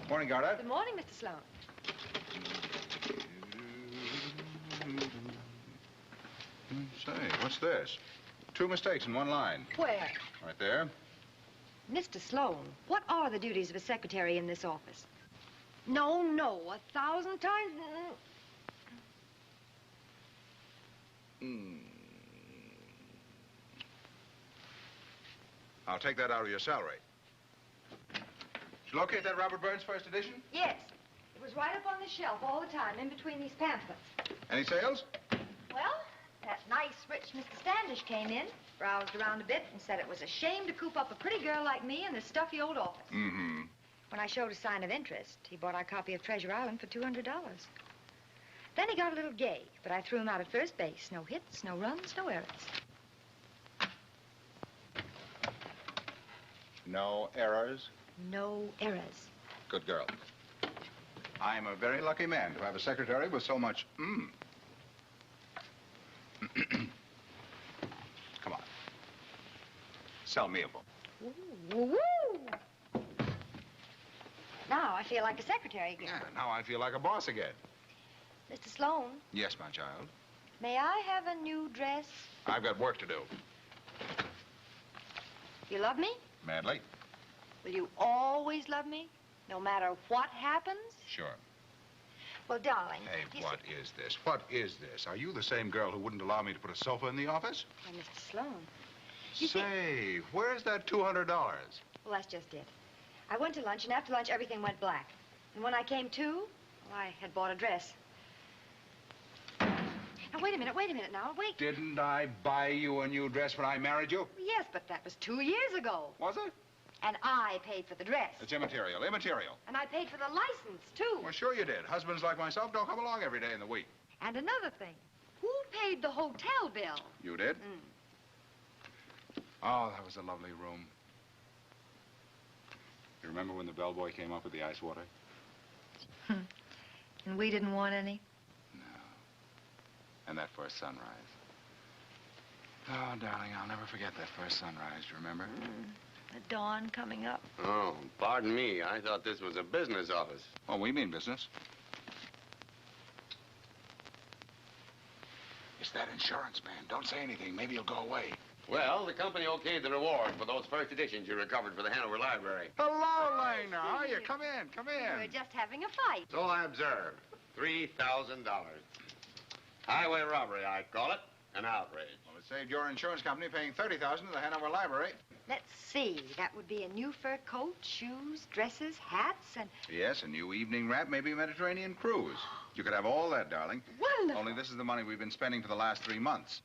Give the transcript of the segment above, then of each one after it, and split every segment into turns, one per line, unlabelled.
Morning, Garda.
Good morning, Mr. Sloan.
Say, what's this? 2 mistakes in 1 line.
Where?
Right there.
Mr. Sloan, what are the duties of a secretary in this office? No, 1,000 times.
I'll take that out of your salary. Did you locate that Robert Burns first edition?
Yes. It was right up on the shelf all the time, in between these pamphlets.
Any sales?
Well, that nice, rich Mr. Standish came in, browsed around a bit, and said it was a shame to coop up a pretty girl like me in this stuffy old office.
Mm-hmm.
When I showed a sign of interest, he bought our copy of Treasure Island for $200. Then he got a little gay, but I threw him out at first base. No hits, no runs, no errors.
No errors?
No errors.
Good girl. I'm a very lucky man to have a secretary with so much Come on. Sell me a book.
Woo-woo! Now I feel like a secretary again.
Yeah, now I feel like a boss again.
Mr. Sloan,
Yes, my child.
may I have a new dress?
I've got work to do.
You love me?
Madly?
Will you always love me? No matter what happens?
Sure.
Well, darling.
Hey,
you
what is this? What is this? Are you the same girl who wouldn't allow me to put a sofa in the office?
Why, Mr. Sloan. You
Say, where's that $200?
Well, that's just it. I went to lunch, and after lunch, everything went black. And when I came to, well, I had bought a dress. Now, wait a minute now, wait.
Didn't I buy you a new dress when I married you?
Yes, but that was 2 years ago.
Was it?
And I paid for the dress.
It's immaterial, immaterial.
And I paid for the license, too.
Well, sure you did. Husbands like myself don't come along every day in the week.
And another thing. Who paid the hotel bill?
You did? Oh, that was a lovely room. You remember when the bellboy came up with the ice water?
And we didn't want any?
No. And that first sunrise. Oh, darling, I'll never forget that first sunrise, do you remember?
The dawn coming up.
Oh, pardon me. I thought this was a business office.
Oh, we mean business. It's that insurance man. Don't say anything. Maybe he'll go away.
Well, the company okayed the reward for those first editions you recovered for the Hanover Library.
Hello, Lena. How are you? Come in, come in.
We're just having a fight.
So I observed. $3,000. Highway robbery, I call it. An outrage.
Well, it saved your insurance company paying $30,000 to the Hanover Library.
Let's see. That would be a new fur coat, shoes, dresses, hats, and...
Yes, a new evening wrap, maybe a Mediterranean cruise. You could have all that, darling.
Wonderful.
Only this is the money we've been spending for the last 3 months.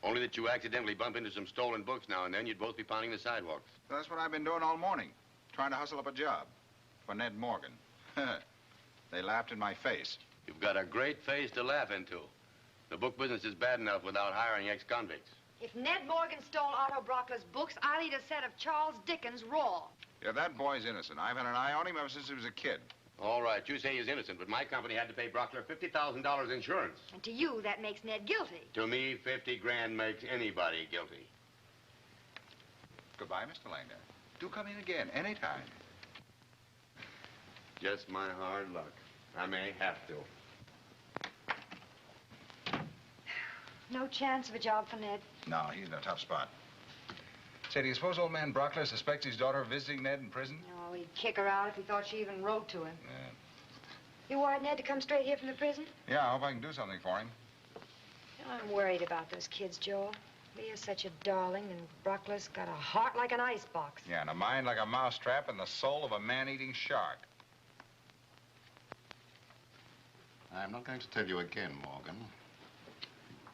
Only that you accidentally bump into some stolen books now and then, you'd both be pounding the sidewalks.
So that's what I've been doing all morning, trying to hustle up a job for Ned Morgan. They laughed in my face.
You've got a great face to laugh into. The book business is bad enough without hiring ex-convicts.
If Ned Morgan stole Otto Brockler's books, I'll eat a set of Charles Dickens raw.
Yeah, that boy's innocent. I've had an eye on him ever since he was a kid.
All right, you say he's innocent, but my company had to pay Brockler $50,000 insurance.
And to you, that makes Ned guilty.
To me, 50 grand makes anybody guilty.
Goodbye, Mr. Langdon. Do come in again, anytime.
Just my hard luck. I may have to.
No chance of a job for Ned.
No, he's in a tough spot. Say, do you suppose old man Brockler suspects his daughter of visiting Ned in prison?
No, he'd kick her out if he thought she even wrote to him.
Yeah.
You want Ned to come straight here from the prison?
Yeah, I hope I can do something for him.
I'm worried about those kids, Joel. Leah's such a darling, and Brockler's got a heart like an icebox.
Yeah, and a mind like a mousetrap and the soul of a man-eating shark.
I'm not going to tell you again, Morgan.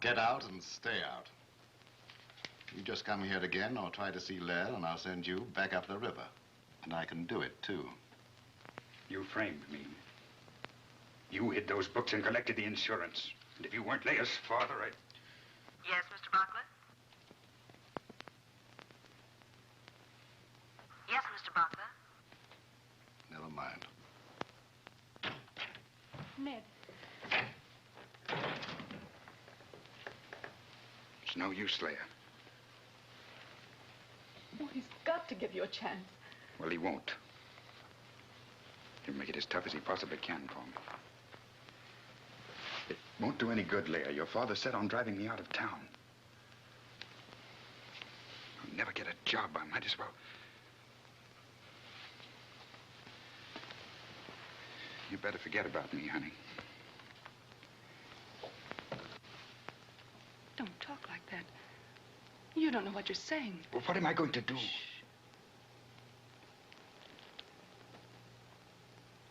Get out and stay out. You just come here again or try to see Laird, and I'll send you back up the river. And I can do it, too.
You framed me. You hid those books and collected the insurance. And if you weren't Leah's father, I'd...
Yes, Mr. Brockler? Yes, Mr. Brockler?
Never mind.
Ned.
It's no use, Leah.
Oh, he's got to give you a chance.
Well, he won't. He'll make it as tough as he possibly can for me. It won't do any good, Leah. Your father's set on driving me out of town. I'll never get a job. I might as well. You better forget about me, honey.
Don't talk like that. You don't know what you're saying.
Well, what am I going to do?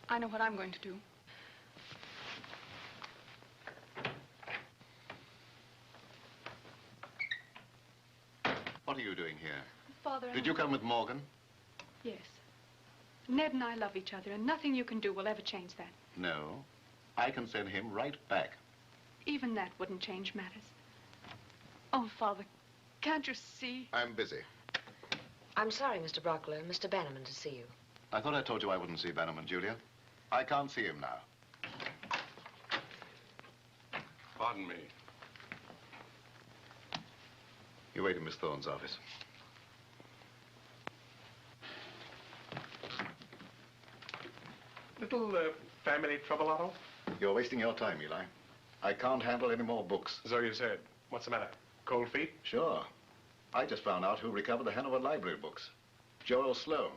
I know what I'm going to do.
What are you doing here?
Father,
Did you come with Morgan?
Yes. Ned and I love each other, and nothing you can do will ever change that.
No. I can send him right back.
Even that wouldn't change matters. Oh, Father, can't you see?
I'm busy.
I'm sorry, Mr. Brockler. Mr. Bannerman to see you.
I thought I told you I wouldn't see Bannerman, Julia. I can't see him now.
Pardon me.
You wait in Miss Thorne's office.
Little family trouble, Otto?
You're wasting your time, Eli. I can't handle any more books.
So you said. What's the matter? Cold feet?
Sure. I just found out who recovered the Hanover Library books. Joel Sloan.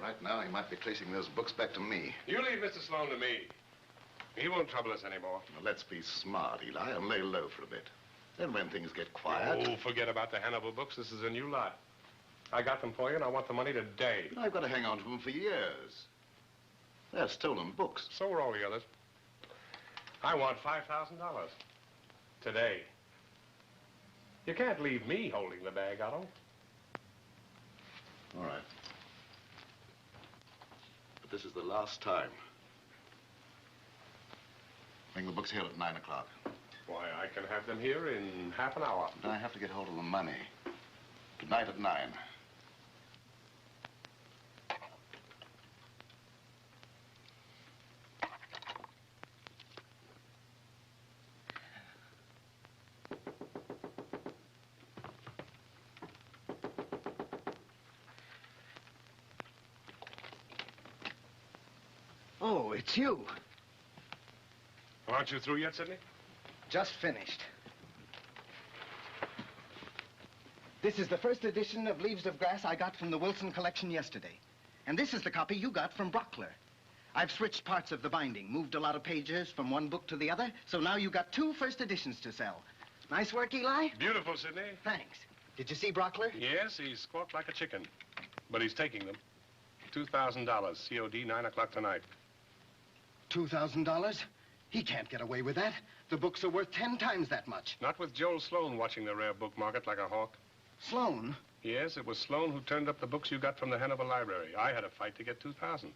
Right now, he might be tracing those books back to me.
You leave Mr. Sloan to me. He won't trouble us anymore.
Now, let's be smart, Eli, and lay low for a bit. Then when things get quiet...
Oh, forget about the Hanover books. This is a new lot. I got them for you, and I want the money today.
I've got to hang on to them for years. They're stolen books.
So are all the others. I want $5,000. Today. You can't leave me holding the bag, Otto.
All right. But this is the last time. Bring the books here at 9 o'clock.
Why, I can have them here in half an hour.
But I have to get hold of the money. Tonight at 9.
Oh, it's you.
Aren't you through yet, Sidney?
Just finished. This is the first edition of Leaves of Grass I got from the Wilson collection yesterday. And this is the copy you got from Brockler. I've switched parts of the binding, moved a lot of pages from one book to the other, so now you got 2 first editions to sell. Nice work, Eli?
Beautiful, Sidney.
Thanks. Did you see Brockler?
Yes, he's squawked like a chicken. But he's taking them. $2,000, COD, 9 o'clock tonight.
$2,000? He can't get away with that. The books are worth 10 times that much.
Not with Joel Sloan watching the rare book market like a hawk.
Sloan?
Yes, it was Sloan who turned up the books you got from the Hanover Library. I had a fight to get 2,000.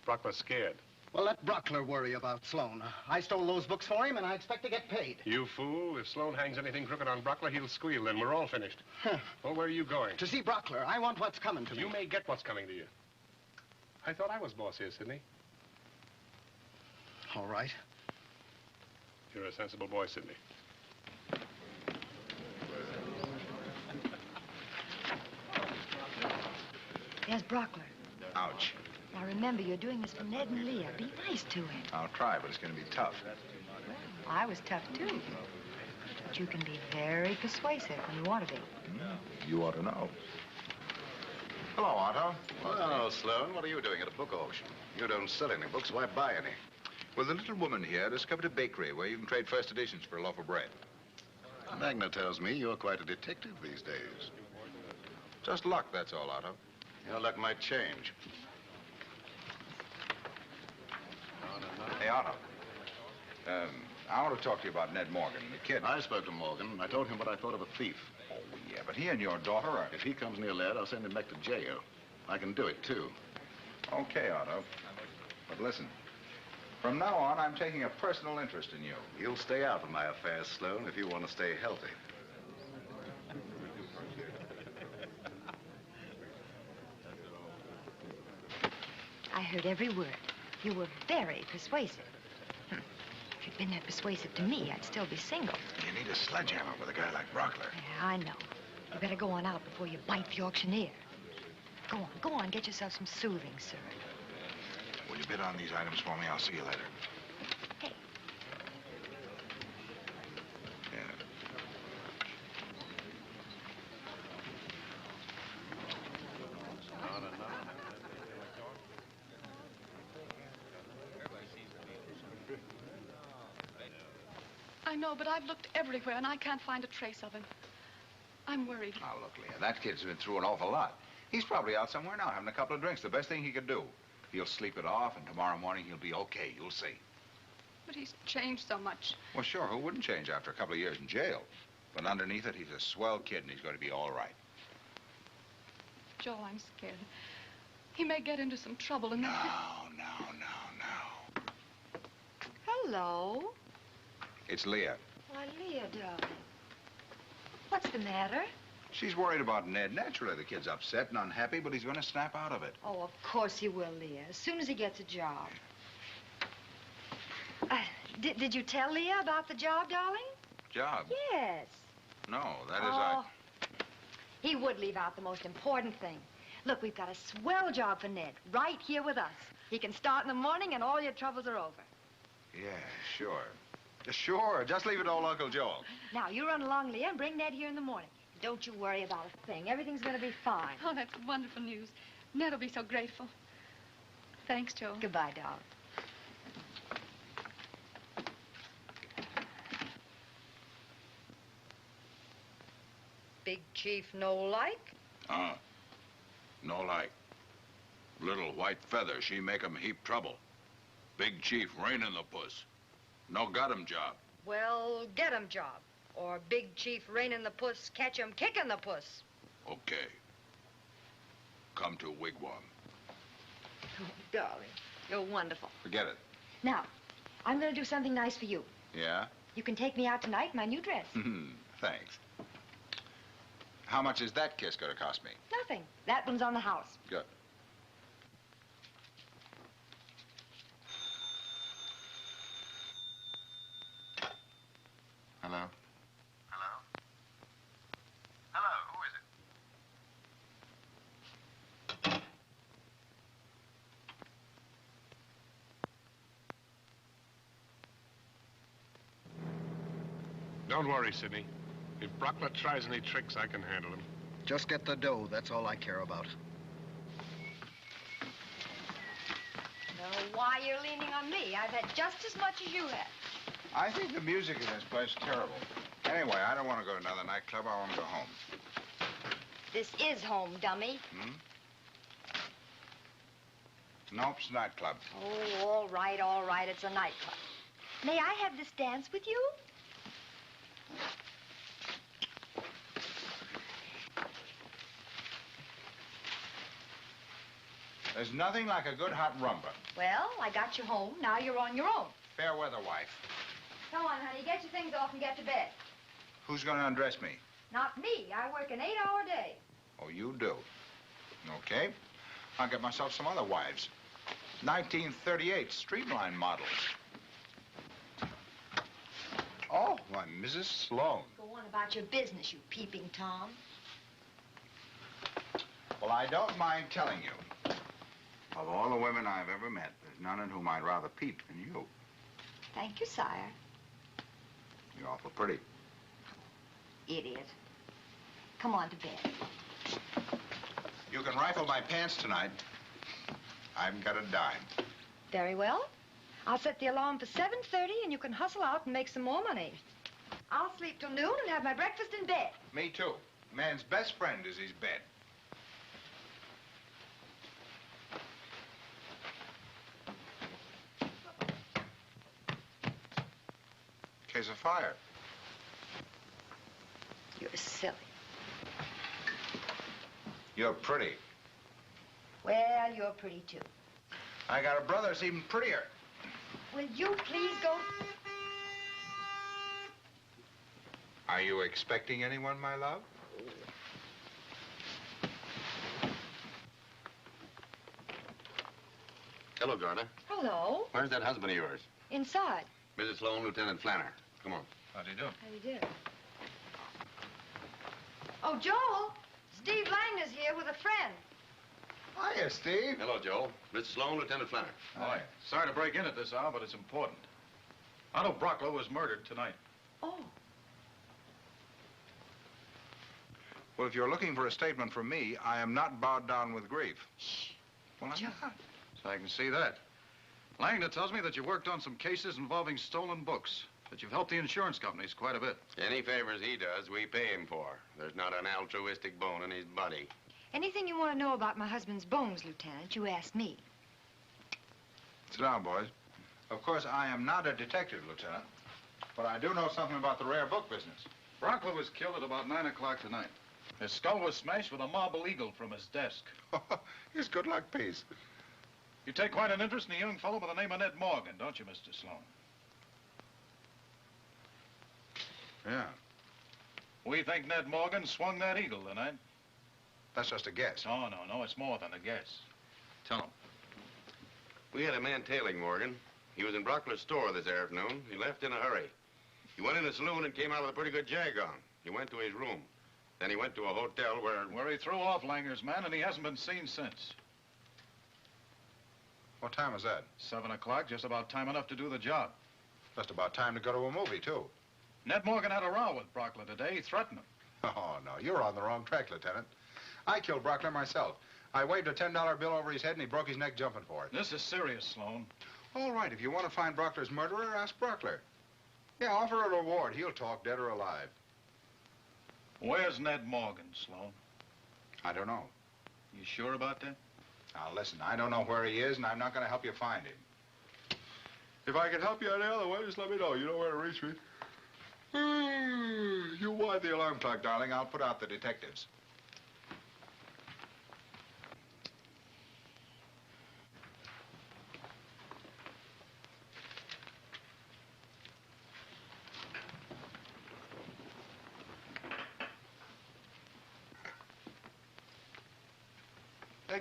Brockler's scared.
Well, let Brockler worry about Sloan. I stole those books for him, and I expect to get paid.
You fool. If Sloan hangs anything crooked on Brockler, he'll squeal. Then we're all finished.
Huh.
Well, where are you going?
To see Brockler. I want what's coming to me.
You may get what's coming to you. I thought I was boss here, Sidney.
All right.
You're a sensible boy, Sidney.
There's Brockler.
Ouch.
Now remember, you're doing this for Ned and Leah. Be nice to him.
I'll try, but it's going to be tough.
Well, I was tough, too. But you can be very persuasive when you want to be.
You ought to know.
Hello, Otto. Well, Sloan, what are you doing at a book auction? You don't sell any books. Why buy any?
Well, the little woman here discovered a bakery where you can trade first editions for a loaf of bread.
Magna tells me you're quite a detective these days.
Just luck, that's all, Otto.
Your luck might change.
Hey, Otto. I want to talk to you about Ned Morgan, the kid.
I spoke to Morgan. I told him what I thought of a thief.
Oh, yeah, but he and your daughter are...
If he comes near Laird, I'll send him back to jail. I can do it, too.
Okay, Otto. But listen, from now on, I'm taking a personal interest in you.
You'll stay out of my affairs, Sloan, if you want to stay healthy.
I heard every word. You were very persuasive. If you'd been that persuasive to me, I'd still be single.
You need a sledgehammer with a guy like Brockler.
Yeah, I know. You better go on out before you bite the auctioneer. Go on, get yourself some soothing, sir.
will you bid on these items for me? I'll see you later.
Hey.
Yeah.
I know, but I've looked everywhere, and I can't find a trace of him. I'm worried.
Now, look, Leah, that kid's been through an awful lot. He's probably out somewhere now having a couple of drinks. The best thing he could do. He'll sleep it off, and tomorrow morning he'll be okay. You'll see.
But he's changed so much.
Well, sure, who wouldn't change after a couple of years in jail? But underneath it, he's a swell kid, and he's going to be all right.
Joel, I'm scared. He may get into some trouble and then...
No.
Hello.
It's Leah.
Why, Leah, darling. What's the matter?
She's worried about Ned. Naturally, the kid's upset and unhappy, but he's going to snap out of it.
Oh, of course he will, Leah, as soon as he gets a job. Did you tell Leah about the job, darling?
Job?
Yes.
No, that is
He would leave out the most important thing. Look, we've got a swell job for Ned, right here with us. He can start in the morning and all your troubles are over.
Yeah, sure. Sure, just leave it to old Uncle Joel.
Now, you run along, Leah, and bring Ned here in the morning. Don't you worry about a thing. Everything's going to be fine.
Oh, that's wonderful news. Ned will be so grateful. Thanks, Joel.
Goodbye, darling. Big Chief no like?
No like. Little white feather, she make 'em heap trouble. Big Chief reignin' the puss. No got 'em job.
Well, get him job. Or Big Chief reigning the puss, catch him kicking the puss.
Okay. Come to wigwam.
Oh, darling, you're wonderful.
Forget it.
Now, I'm going to do something nice for you.
Yeah?
You can take me out tonight in my new dress.
Thanks. How much is that kiss going to cost me?
Nothing. That one's on the house.
Good. Hello?
Hello? Hello, who is it?
Don't worry, Sidney. If Brockler tries any tricks, I can handle him.
Just get the dough. That's all I care about.
Don't know why you're leaning on me. I've had just as much as you have.
I think the music in this place is terrible. Anyway, I don't want to go to another nightclub. I want to go home.
This is home, dummy.
Nope, it's a nightclub.
Oh, all right, all right. It's a nightclub. May I have this dance with you?
There's nothing like a good hot rumba.
Well, I got you home. Now you're on your own.
Fair weather wife.
Come on, honey. Get your things off and get to bed.
Who's going to undress me?
Not me. I work an 8-hour day.
Oh, you do? Okay. I'll get myself some other wives. 1938 Streamline models. Oh, why, Mrs. Sloan.
Go on about your business, you peeping Tom.
Well, I don't mind telling you. Of all the women I've ever met, there's none in whom I'd rather peep than you.
Thank you, sire.
You're awful pretty.
Idiot. Come on to bed.
You can rifle my pants tonight. I haven't got a dime.
Very well. I'll set the alarm for 7:30 and you can hustle out and make some more money. I'll sleep till noon and have my breakfast in bed.
Me too. Man's best friend is his bed. Case of fire.
You're silly.
You're pretty.
Well, you're pretty too.
I got a brother that's even prettier.
Will you please go?
Are you expecting anyone, my love?
Hello, Garner.
Hello.
Where's that husband of yours?
Inside.
Mrs. Sloan, Lieutenant Flanner. Come on.
How do you do?
How do you do? Oh, Joel. Steve Langner's here with a friend.
Hiya, Steve.
Hello, Joe. Mr. Sloan, Lieutenant Flanner.
Hi. Sorry to break in at this hour, but it's important. Otto Brockler was murdered tonight.
Oh.
Well, if you're looking for a statement from me, I am not bowed down with grief.
Shh.
Well, I'm not.
So I can see that. Langdon tells me that you worked on some cases involving stolen books, that you've helped the insurance companies quite a bit.
Any favors he does, we pay him for. There's not an altruistic bone in his body.
Anything you want to know about my husband's bones, Lieutenant, you ask me.
Sit down, boys. Of course, I am not a detective, Lieutenant, but I do know something about the rare book business.
Brockler was killed at about 9 o'clock tonight. His skull was smashed with a marble eagle from his desk.
His good luck piece.
You take quite an interest in a young fellow by the name of Ned Morgan, don't you, Mr. Sloan?
Yeah.
We think Ned Morgan swung that eagle tonight.
That's just a guess.
Oh, no, it's more than a guess. Tell him.
We had a man tailing Morgan. He was in Brockler's store this afternoon. He left in a hurry. He went in the saloon and came out with a pretty good jag on. He went to his room. Then he went to a hotel where
he threw off Langer's man, and he hasn't been seen since.
What time was that?
7 o'clock, just about time enough to do the job.
Just about time to go to a movie, too.
Ned Morgan had a row with Brockler today. He threatened him.
Oh, no, you're on the wrong track, Lieutenant. I killed Brockler myself. I waved a $10 bill over his head, and he broke his neck jumping for it.
This is serious, Sloan.
All right, if you want to find Brockler's murderer, ask Brockler. Yeah, offer a reward. He'll talk, dead or alive.
Where's Ned Morgan, Sloan?
I don't know.
You sure about that?
Now, listen, I don't know where he is, and I'm not going to help you find him. If I can help you any other way, just let me know. You know where to reach me. You wind the alarm clock, darling. I'll put out the detectives.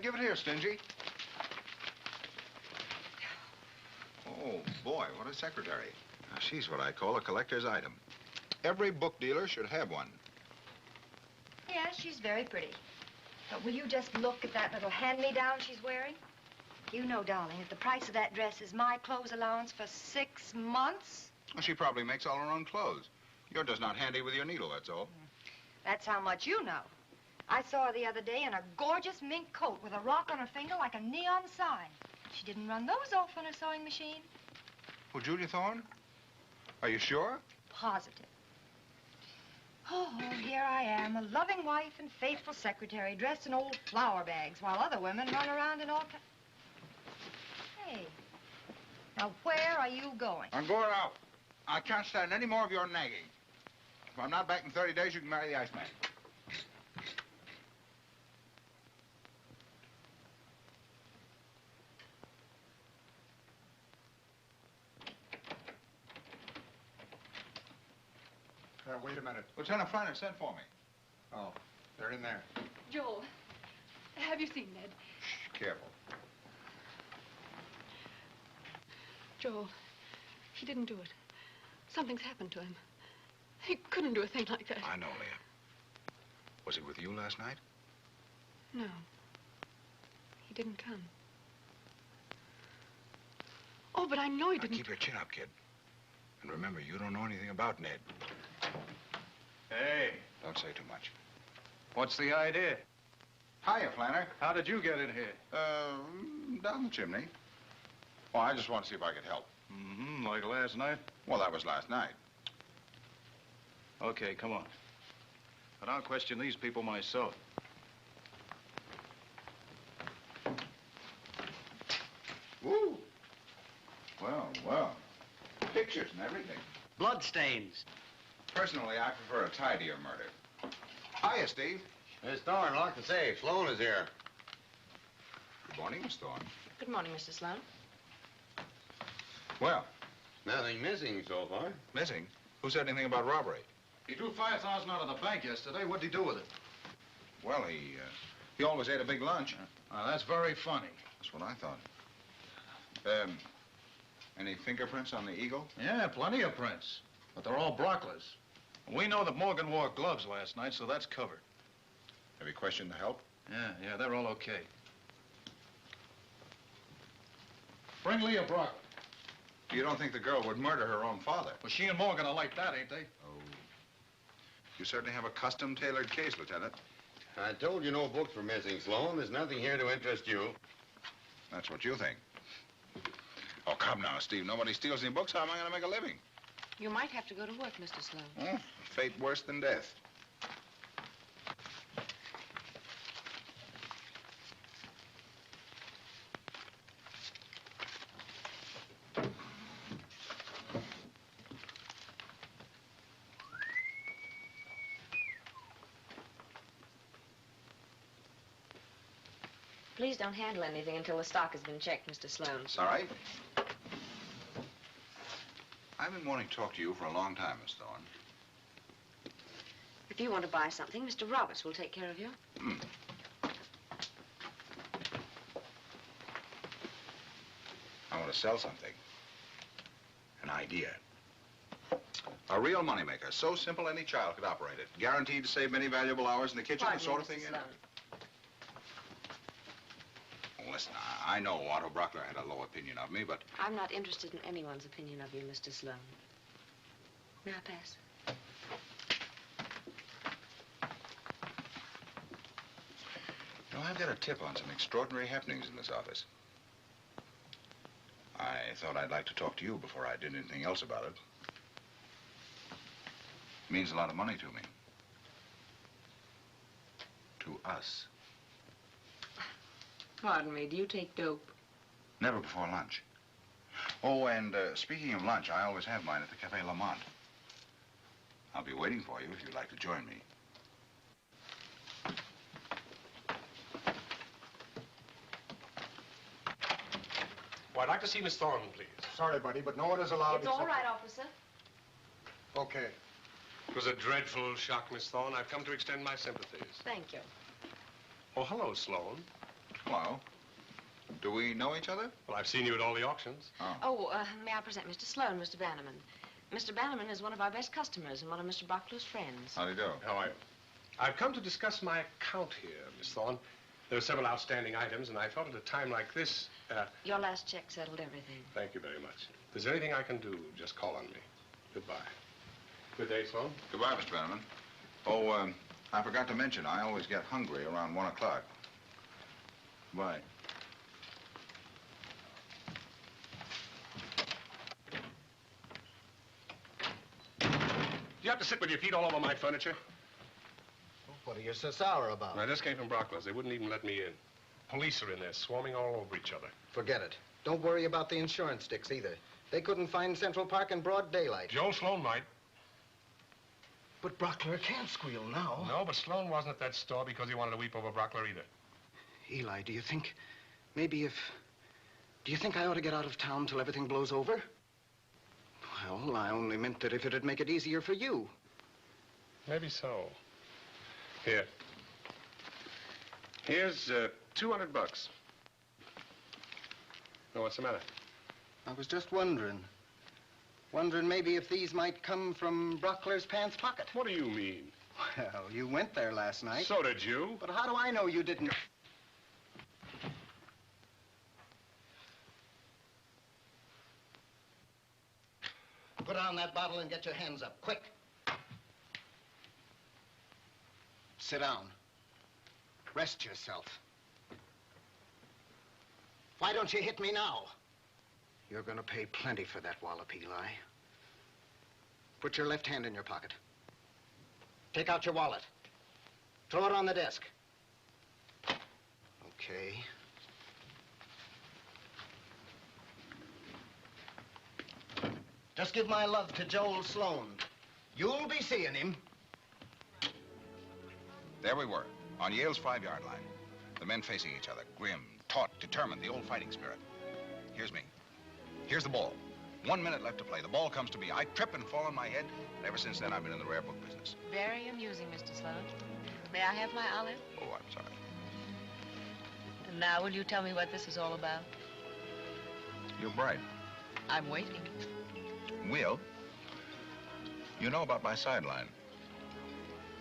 Give it here, Stingy. Oh, boy, what a secretary. Now, she's what I call a collector's item. Every book dealer should have one.
Yes, she's very pretty. But will you just look at that little hand-me-down she's wearing? You know, darling, that the price of that dress is my clothes allowance for 6 months.
Well, she probably makes all her own clothes. You're just not handy with your needle, that's all.
That's how much you know. I saw her the other day in a gorgeous mink coat with a rock on her finger like a neon sign. She didn't run those off on her sewing machine.
Well, Julia Thorne? Are you sure?
Positive. Oh, here I am, a loving wife and faithful secretary, dressed in old flour bags, while other women run around in all Hey, now where are you going?
I'm going out. I can't stand any more of your nagging. If I'm not back in 30 days, you can marry the Iceman.
Wait a minute.
Lieutenant Flanner sent for me.
Oh, they're in there.
Joel, have you seen Ned?
Shh, careful.
Joel, he didn't do it. Something's happened to him. He couldn't do a thing like that.
I know, Leah. Was he with you last night?
No. He didn't come. Oh, but I know he didn't.
Keep your chin up, kid. And remember, you don't know anything about Ned.
Hey.
Don't say too much.
What's the idea?
Hiya, Flanner.
How did you get in here?
Down the chimney. Oh, I just want to see if I could help.
Mm-hmm, like last night?
Well, that was last night.
Okay, come on. But I'll question these people myself.
Woo! Well, well. Pictures and everything.
Bloodstains.
Personally, I prefer a tidier murder. Hiya, Steve.
Miss Thorne, lock the safe. Sloan is here.
Good morning, Miss Thorne.
Good morning, Mr. Sloan.
Well,
Nothing missing so far.
missing? Who said anything about robbery?
He drew $5,000 out of the bank yesterday. What'd he do with it?
Well, he always ate a big lunch.
That's very funny.
That's what I thought. Any fingerprints on the eagle?
Yeah, plenty of prints. But they're all Brockler's. We know that Morgan wore gloves last night, so that's covered.
Have you questioned the help?
Yeah, they're all okay. Bring Leah Brock.
You don't think the girl would murder her own father?
Well, she and Morgan are like that, ain't they?
Oh. You certainly have a custom-tailored case, Lieutenant.
I told you no books were missing, Sloan. There's nothing here to interest you.
That's what you think. Oh, come now, Steve. Nobody steals any books. How am I going to make a living?
You might have to go to work, Mr. Sloan.
Oh, fate worse than death.
Please don't handle anything until the stock has been checked, Mr. Sloan.
All right. I've been wanting to talk to you for a long time, Miss Thorne.
If you want to buy something, Mr. Roberts will take care of you.
I want to sell something. An idea. A real moneymaker. So simple any child could operate it. Guaranteed to save many valuable hours in the kitchen, the sort of thing.
Mr. Sloan.
Listen, I know Otto Brockler had a low opinion of me, but...
I'm not interested in anyone's opinion of you, Mr. Sloan. May I pass?
You know, I've got a tip on some extraordinary happenings in this office. I thought I'd like to talk to you before I did anything else about it. It means a lot of money to me. To us.
Pardon me, do you take dope?
Never before lunch. Oh, and speaking of lunch, I always have mine at the Cafe Lamont. I'll be waiting for you if you'd like to join me.
Well, I'd like to see Miss Thorne, please.
Sorry, buddy, but no one is allowed.
It's all right, officer.
Okay.
It was a dreadful shock, Miss Thorne. I've come to extend my sympathies.
Thank you.
Oh, hello, Sloan.
Hello. Do we know each other?
Well, I've seen you at all the auctions.
Oh, may I present Mr. Sloan, Mr. Bannerman? Mr. Bannerman is one of our best customers and one of Mr. Brockler's friends.
How do you do?
How are you? I've come to discuss my account here, Miss Thorne. There are several outstanding items, and I thought at a time like this...
Your last check settled everything.
Thank you very much. If there's anything I can do, just call on me. Goodbye. Good day, Sloan.
Goodbye, Mr. Bannerman. Oh, I forgot to mention, I always get hungry around 1 o'clock. Bye.
Do you have to sit with your feet all over my furniture?
What are you so sour about?
I just came from Brockler's. They wouldn't even let me in. Police are in there, swarming all over each other.
Forget it. Don't worry about the insurance sticks either. They couldn't find Central Park in broad daylight.
Joel Sloan might.
But Brockler can't squeal now.
No, but Sloan wasn't at that store because he wanted to weep over Brockler either.
Eli, do you think maybe if... Do you think I ought to get out of town till everything blows over? Well, I only meant that if it'd make it easier for you.
Maybe so. Here. Here's $200. Oh, what's the matter?
I was just wondering. Wondering maybe if these might come from Brockler's pants pocket.
What do you mean?
Well, you went there last night.
So did you.
But how do I know you didn't? Put on that bottle and get your hands up, quick. Sit down. Rest yourself. Why don't you hit me now? You're going to pay plenty for that wallop, Eli. Put your left hand in your pocket. Take out your wallet. Throw it on the desk. Okay. Just give my love to Joel Sloan. You'll be seeing him.
There we were, on Yale's 5-yard line. The men facing each other, grim, taut, determined, the old fighting spirit. Here's me. Here's the ball. 1 minute left to play. The ball comes to me. I trip and fall on my head. And ever since then, I've been in the rare book business.
Very amusing, Mr. Sloan. May I have my olive?
Oh, I'm sorry.
And now, will you tell me what this is all about?
You're bright.
I'm waiting.
Will, you know about my sideline.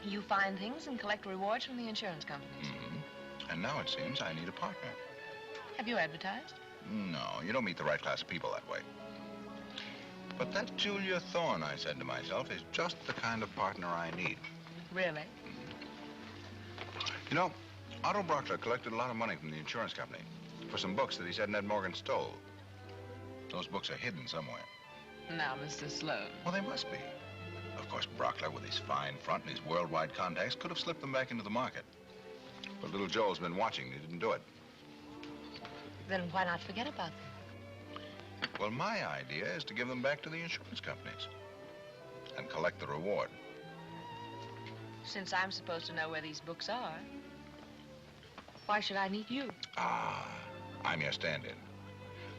You find things and collect rewards from the insurance companies.
Mm-hmm. And now it seems I need a partner.
Have you advertised?
No, you don't meet the right class of people that way. But that Julia Thorne, I said to myself, is just the kind of partner I need.
Really?
You know, Otto Brockler collected a lot of money from the insurance company for some books that he said Ned Morgan stole. Those books are hidden somewhere.
Now, Mr. Sloan.
Well, they must be. Of course, Brockler, with his fine front and his worldwide contacts, could have slipped them back into the market. But little Joel's been watching. He didn't do it.
Then why not forget about them?
Well, my idea is to give them back to the insurance companies and collect the reward.
Since I'm supposed to know where these books are, why should I need you?
Ah, I'm your stand-in.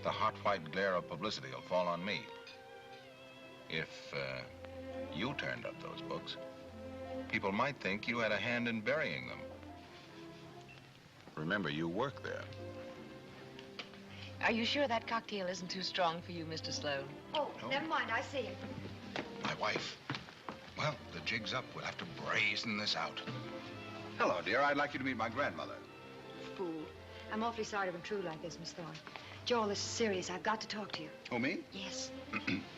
The hot white glare of publicity will fall on me. If you turned up those books, people might think you had a hand in burying them. Remember, you work there.
Are you sure that cocktail isn't too strong for you, Mr. Sloan?
Oh, never mind. I see him.
My wife. Well, the jig's up. We'll have to brazen this out. Hello, dear. I'd like you to meet my grandmother.
Fool. I'm awfully sorry to intrude like this, Miss Thorne. Joel, this is serious. I've got to talk to you.
Oh, me?
Yes.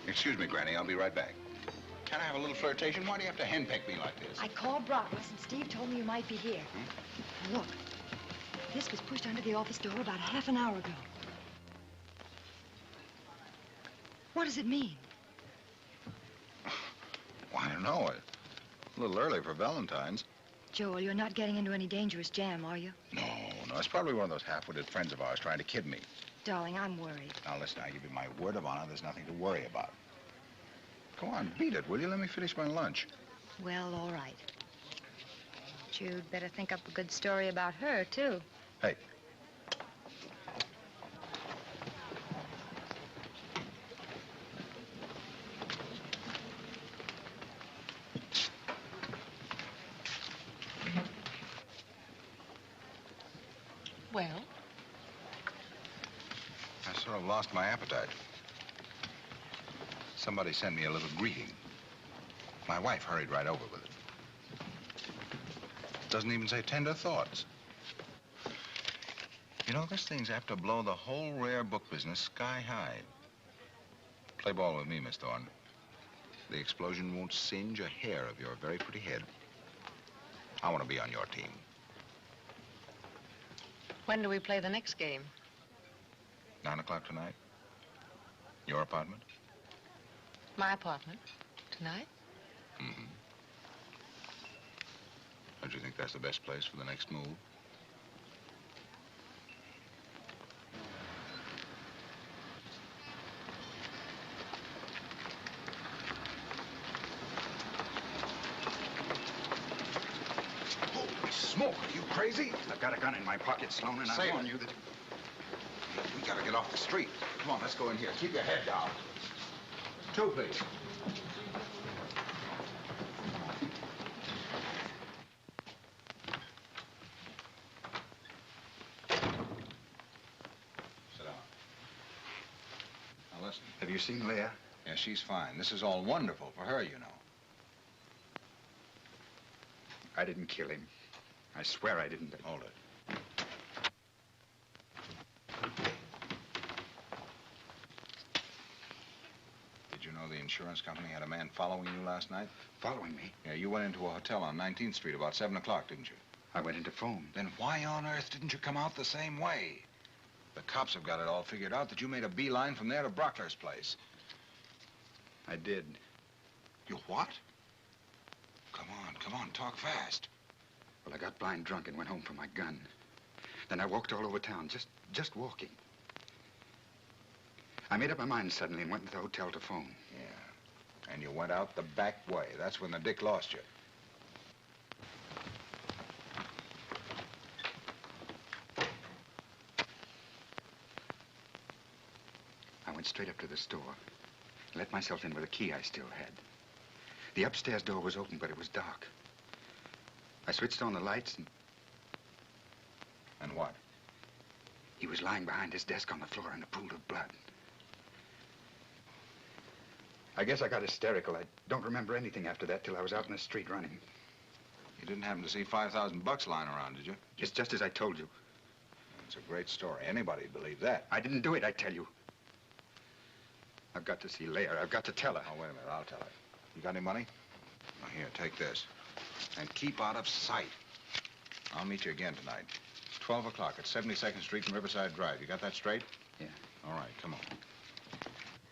Excuse me, Granny. I'll be right back. Can I have a little flirtation? Why do you have to henpeck me like this?
I called Brockles, and Steve told me you might be here. Now, look. This was pushed under the office door about half an hour ago. What does it mean?
Well, I don't know. A little early for Valentine's.
Joel, you're not getting into any dangerous jam, are you?
No. It's probably one of those half-witted friends of ours trying to kid me.
Darling, I'm worried.
Now, listen, I give you my word of honor, there's nothing to worry about. Go on, beat it, will you? Let me finish my lunch.
Well, all right. But you'd better think up a good story about her, too.
Hey.
Well?
I sort of lost my appetite. Somebody sent me a little greeting. My wife hurried right over with it. Doesn't even say tender thoughts. You know, this thing's apt to blow the whole rare book business sky high. Play ball with me, Miss Thorne. The explosion won't singe a hair of your very pretty head. I want to be on your team.
When do we play the next game?
9 o'clock tonight? Your apartment?
My apartment? Tonight?
Mm-hmm. Don't you think that's the best place for the next move? Holy smoke, are you crazy?
I've got a gun in my pocket, Sloan, and I warn you that...
We gotta get off the street. Come on, let's go in here. Keep your head down. 2, please. Sit down. Now listen.
Have you seen Leah?
Yeah, she's fine. This is all wonderful for her, you know.
I didn't kill him. I swear I didn't.
Hold it. Did you know the insurance company had a man following you last night?
Following me?
Yeah, you went into a hotel on 19th Street about 7 o'clock, didn't you?
I went into phone.
Then why on earth didn't you come out the same way? The cops have got it all figured out that you made a beeline from there to Brockler's place.
I did.
You what? Come on, talk fast.
Well, I got blind drunk and went home for my gun. Then I walked all over town, just walking. I made up my mind suddenly and went to the hotel to phone.
Yeah. And you went out the back way. That's when the dick lost you.
I went straight up to the store. Let myself in with a key I still had. The upstairs door was open, but it was dark. I switched on the lights and...
And what?
He was lying behind his desk on the floor in a pool of blood. I guess I got hysterical. I don't remember anything after that till I was out in the street running.
You didn't happen to see $5,000 lying around, did you?
It's just as I told you.
It's a great story. Anybody'd believe that.
I didn't do it, I tell you. I've got to see Leah. I've got to tell her.
Oh, wait a minute. I'll tell her. You got any money? Now, here, take this. And keep out of sight. I'll meet you again tonight. 12 o'clock at 72nd Street and Riverside Drive. You got that straight?
Yeah.
All right, come on.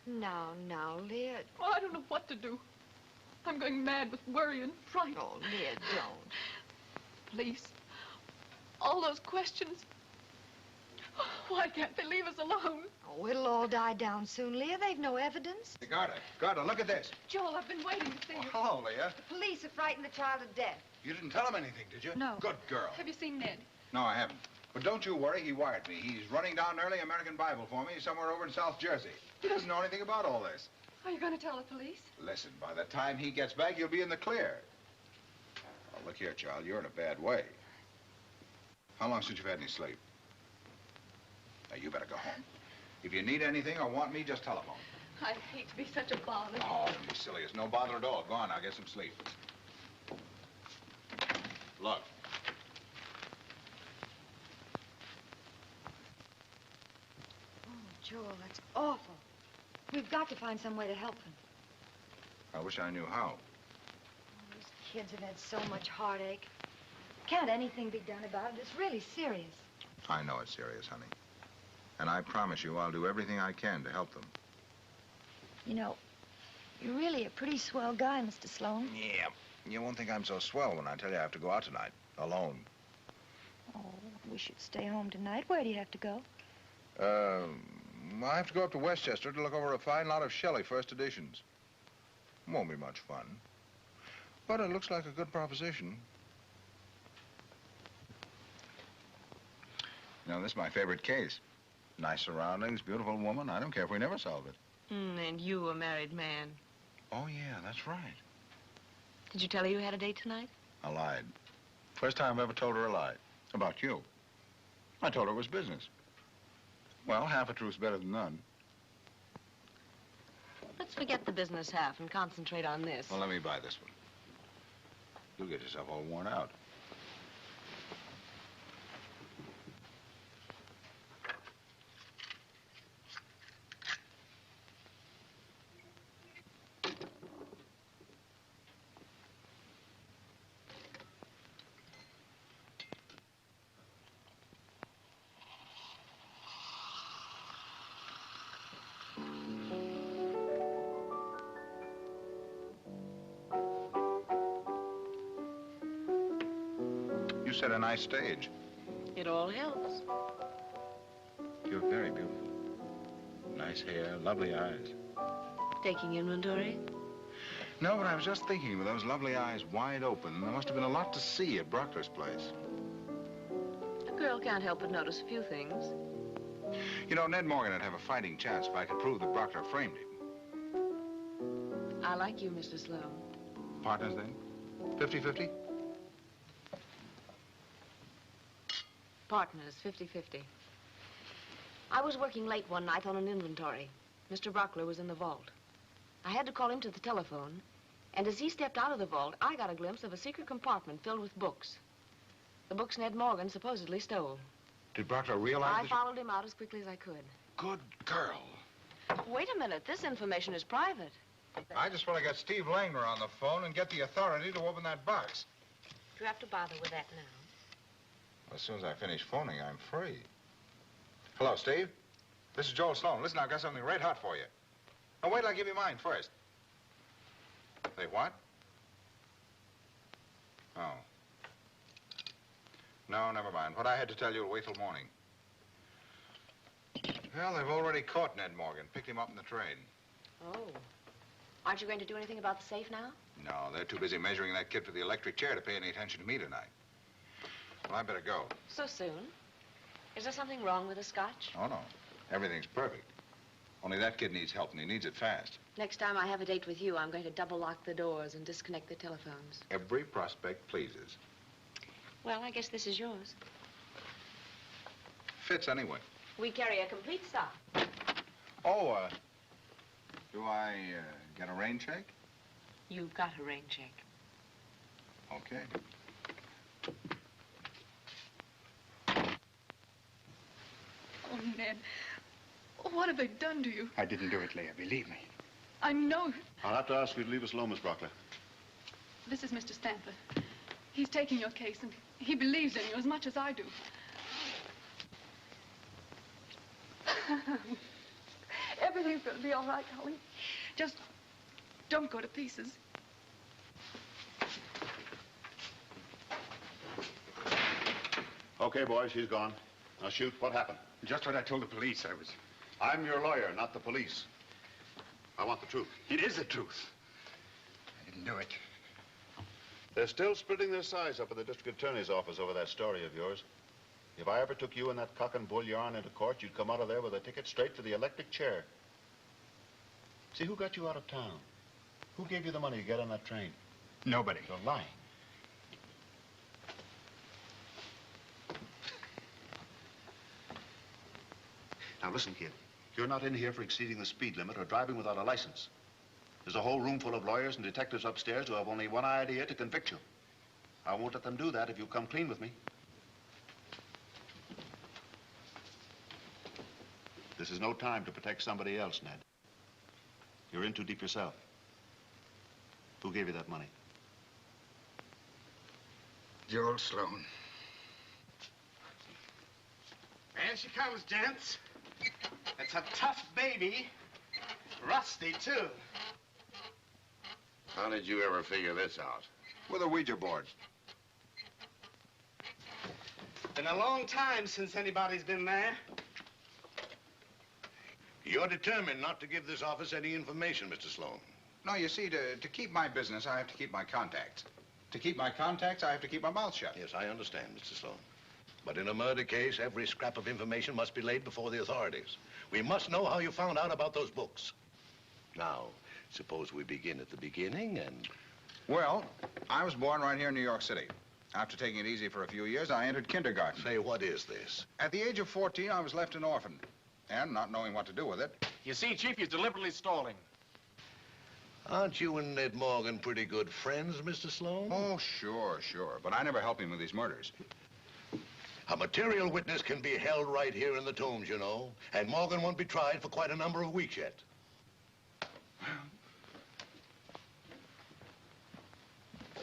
Now, Leah.
Oh, I don't know what to do. I'm going mad with worry and fright.
Oh, Leah, don't.
Police. All those questions. Oh, why can't they leave us alone?
Oh, it'll all die down soon, Leah. They've no evidence.
Hey, Garda, look at this.
Joel, I've been waiting to see you.
Hello, Leah.
The police have frightened the child to death.
You didn't tell him anything, did you?
No.
Good girl.
Have you seen Ned?
No, I haven't. But don't you worry, he wired me. He's running down an early American Bible for me somewhere over in South Jersey. He doesn't know anything about all this.
Are you going to tell the police?
Listen, by the time he gets back, you'll be in the clear. Well, look here, child, you're in a bad way. How long since you've had any sleep? Now, you better go home. If you need anything or want me, just telephone.
I'd hate to be such a bother.
Oh, don't be silly. It's no bother at all. Go on, now, get some sleep. Look.
Oh, Joel, that's awful. We've got to find some way to help them.
I wish I knew how.
Those kids have had so much heartache. Can't anything be done about it? It's really serious.
I know it's serious, honey. And I promise you I'll do everything I can to help them.
You know, you're really a pretty swell guy, Mr. Sloan.
Yeah. You won't think I'm so swell when I tell you I have to go out tonight, alone.
Oh, we should stay home tonight. Where do you have to go?
I have to go up to Westchester to look over a fine lot of Shelley first editions. Won't be much fun. But it looks like a good proposition. You know, this is my favorite case. Nice surroundings, beautiful woman. I don't care if we never solve it.
And you a married man.
Oh, yeah, that's right.
Did you tell her you had a date tonight?
I lied. First time I've ever told her a lie. About you. I told her it was business. Well, half a truth's better than none.
Let's forget the business half and concentrate on this.
Well, let me buy this one. You'll get yourself all worn out. You set a nice stage.
It all helps.
You're very beautiful. Nice hair, lovely eyes.
Taking inventory?
No, but I was just thinking, with those lovely eyes wide open, there must have been a lot to see at Brockler's place.
A girl can't help but notice a few things.
You know, Ned Morgan would have a fighting chance if I could prove that Brockler framed him.
I like you, Mr. Sloan.
Partners, then? 50-50?
Partners, 50-50. I was working late one night on an inventory. Mr. Brockler was in the vault. I had to call him to the telephone, and as he stepped out of the vault, I got a glimpse of a secret compartment filled with books. The books Ned Morgan supposedly stole.
Did Brockler realize
I followed him out as quickly as I could.
Good girl.
Wait a minute. This information is private.
I just want to get Steve Langner on the phone and get the authority to open that box.
Do you have to bother with that now?
As soon as I finish phoning, I'm free. Hello, Steve. This is Joel Sloan. Listen, I've got something red hot for you. Oh, wait till I give you mine first. They what? Oh. No, never mind. What I had to tell you will wait till morning. Well, they've already caught Ned Morgan. Picked him up in the train.
Oh. Aren't you going to do anything about the safe now?
No, they're too busy measuring that kid for the electric chair to pay any attention to me tonight. Well, I better go.
So soon? Is there something wrong with the scotch?
Oh, no. Everything's perfect. Only that kid needs help, and he needs it fast.
Next time I have a date with you, I'm going to double lock the doors and disconnect the telephones.
Every prospect pleases.
Well, I guess this is yours.
Fits anyway.
We carry a complete stock.
Oh, do I get a rain check?
You've got a rain check.
Okay.
Ned. What have they done to you?
I didn't do it, Leah, believe me.
I know.
I'll have to ask you to leave us alone, Miss Brockler.
This is Mr. Stamford. He's taking your case, and he believes in you as much as I do. Everything's going to be all right, Colleen. Just don't go to pieces.
Okay, boys, she's gone. Now shoot, what happened?
Just what I told the police.
I'm your lawyer, not the police. I want the truth.
It is the truth. I didn't do it.
They're still splitting their sides up at the district attorney's office over that story of yours. If I ever took you and that cock and bull yarn into court, you'd come out of there with a ticket straight to the electric chair. See, who got you out of town? Who gave you the money to get on that train?
Nobody.
You're lying. Now listen, kid. You're not in here for exceeding the speed limit or driving without a license. There's a whole room full of lawyers and detectives upstairs who have only one idea: to convict you. I won't let them do that if you come clean with me. This is no time to protect somebody else, Ned. You're in too deep yourself. Who gave you that money?
Joel Sloan.
There she comes, gents. It's a tough baby. Rusty, too.
How did you ever figure this out?
With a Ouija board.
Been a long time since anybody's been there.
You're determined not to give this office any information, Mr. Sloan.
No, you see, to keep my business, I have to keep my contacts. To keep my contacts, I have to keep my mouth shut.
Yes, I understand, Mr. Sloan. But in a murder case, every scrap of information must be laid before the authorities. We must know how you found out about those books. Now, suppose we begin at the beginning and...
Well, I was born right here in New York City. After taking it easy for a few years, I entered kindergarten.
Say, what is this?
At the age of 14, I was left an orphan. And not knowing what to do with it.
You see, Chief, he's deliberately stalling.
Aren't you and Ned Morgan pretty good friends, Mr. Sloan?
Oh, sure. But I never helped him with these murders.
A material witness can be held right here in the Tombs, you know. And Morgan won't be tried for quite a number of weeks yet.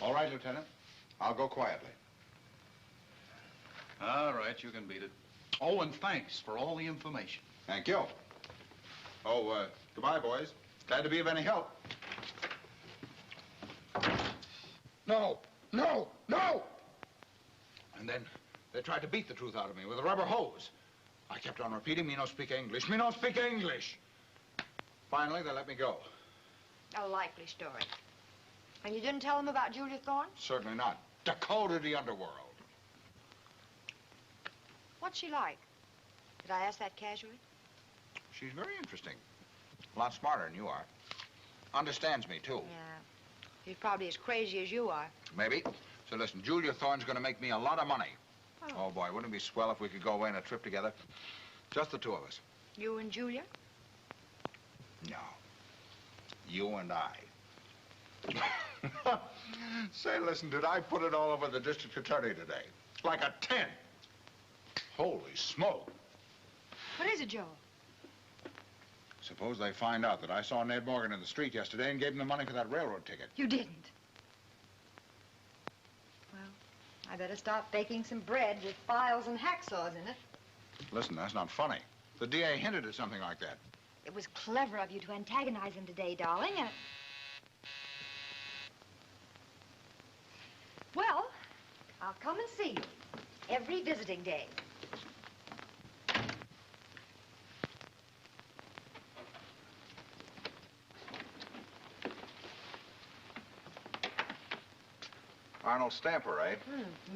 All right, Lieutenant. I'll go quietly.
All right, you can beat it. Oh, and thanks for all the information.
Thank you. Oh, goodbye, boys. Glad to be of any help. No! And then they tried to beat the truth out of me with a rubber hose. I kept on repeating, me no speak English, me no speak English. Finally, they let me go.
A likely story. And you didn't tell them about Julia Thorne?
Certainly not. Dakota the underworld.
What's she like? Did I ask that casually?
She's very interesting. A lot smarter than you are. Understands me, too.
Yeah. She's probably as crazy as you are.
Maybe. So listen, Julia Thorne's going to make me a lot of money. Oh, boy, wouldn't it be swell if we could go away on a trip together? Just the two of us.
You and Julia?
No. You and I. Say, listen, did I put it all over the district attorney today? Like a 10. Holy smoke.
What is it, Joe?
Suppose they find out that I saw Ned Morgan in the street yesterday and gave him the money for that railroad ticket.
You didn't. Well, I better start baking some bread with files and hacksaws in it.
Listen, that's not funny. The DA hinted at something like that.
It was clever of you to antagonize him today, darling, and... Well, I'll come and see you every visiting day.
Arnold Stamper, eh?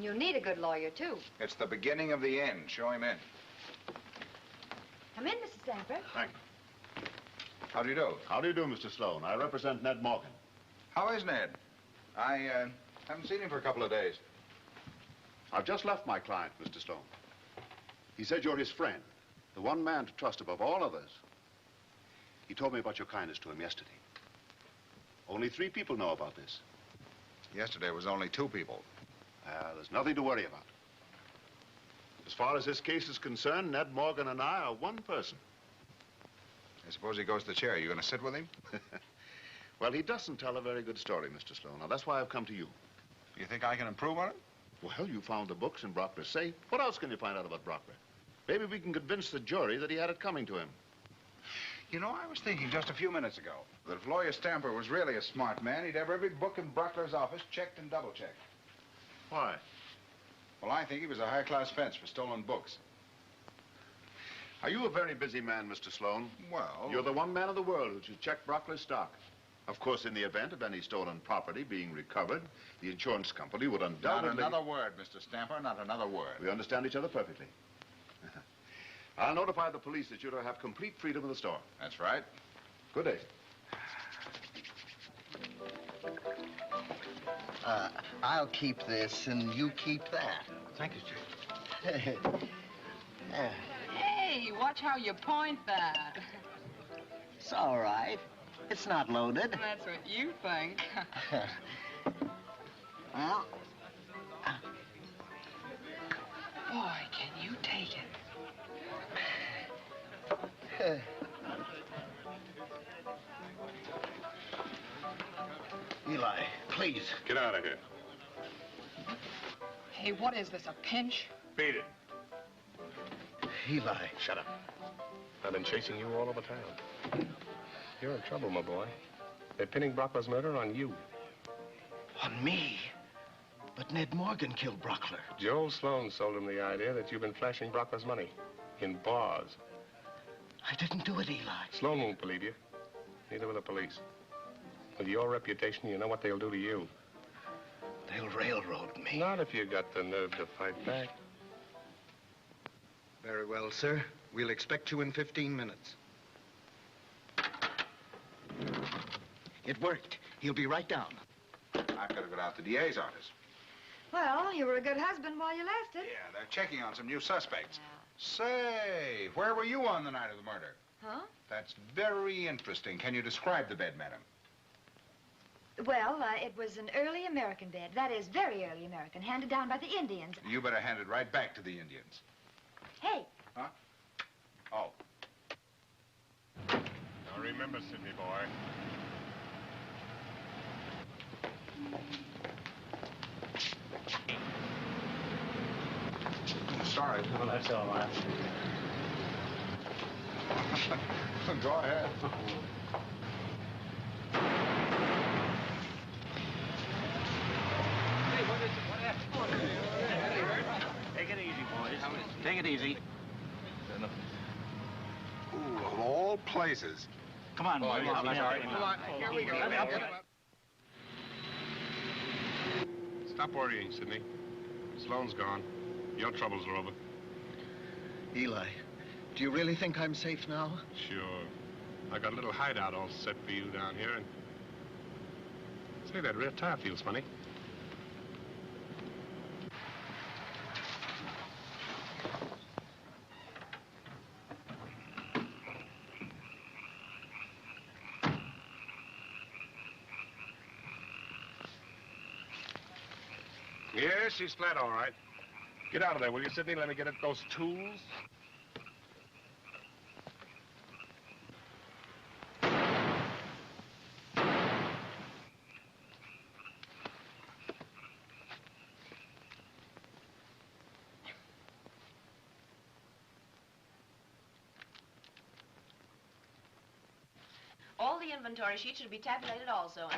You need a good lawyer, too.
It's the beginning of the end. Show him in.
Come in, Mr. Stamper.
Thank you.
How do you do?
How do you do, Mr. Sloan? I represent Ned Morgan.
How is Ned? I haven't seen him for a couple of days.
I've just left my client, Mr. Sloan. He said you're his friend, the one man to trust above all others. He told me about your kindness to him yesterday. Only 3 people know about this.
Yesterday was only 2 people.
There's nothing to worry about. As far as this case is concerned, Ned Morgan and I are one person.
I suppose he goes to the chair. You going to sit with him?
Well, he doesn't tell a very good story, Mr. Sloan. Now, that's why I've come to you.
You think I can improve on it?
Well, you found the books in Brockler's safe. What else can you find out about Brockler? Maybe we can convince the jury that he had it coming to him.
You know, I was thinking just a few minutes ago that if Lawyer Stamper was really a smart man, he'd have every book in Brockler's office checked and double-checked.
Why?
Well, I think he was a high-class fence for stolen books.
Are you a very busy man, Mr. Sloan?
Well...
You're the one man in the world who should check Brockler's stock. Of course, in the event of any stolen property being recovered, the insurance company would undoubtedly...
Not another word, Mr. Stamper, not another word.
We understand each other perfectly. I'll notify the police that you're to have complete freedom of the store.
That's right.
Good day.
I'll keep this, and you keep that.
Thank you, Chief.
Hey, watch how you point that.
It's all right. It's not loaded.
That's what you think.
Well,
Boy, can you take it.
Eli, please.
Get out of here.
Hey, what is this, a pinch?
Beat it.
Eli.
Shut up. I've been chasing you all over town. You're in trouble, my boy. They're pinning Brockler's murder on you.
On me? But Ned Morgan killed Brockler.
Joel Sloan sold him the idea that you've been flashing Brockler's money in bars.
I didn't do it, Eli.
Sloan won't believe you. Neither will the police. With your reputation, you know what they'll do to you.
They'll railroad me.
Not if you got the nerve to fight back.
Very well, sir. We'll expect you in 15 minutes. It worked. He'll be right down.
I've got to go down to the DA's office.
Well, you were a good husband while you lasted.
Yeah, they're checking on some new suspects. Say, where were you on the night of the murder?
Huh?
That's very interesting. Can you describe the bed, madam?
Well, it was an early American bed. That is, very early American, handed down by the Indians.
You better hand it right back to the Indians.
Hey.
Huh? Oh.
Now remember, Sidney boy.
Sorry.
Well, that's all right.
Go ahead.
Hey, what is it? What happened? Take it easy, boys. Take it easy.
Ooh, of all places.
Come on, boys.
Hold on. Here we go.
Stop worrying, Sidney. Sloan's gone. Your troubles are over.
Eli, do you really think I'm safe now?
Sure. I got a little hideout all set for you down here, and... Say, that rear tire feels funny. Yes, she's flat, all right. Get out of there, will you, Sidney? Let me get at those tools.
All the inventory sheets should be tabulated also.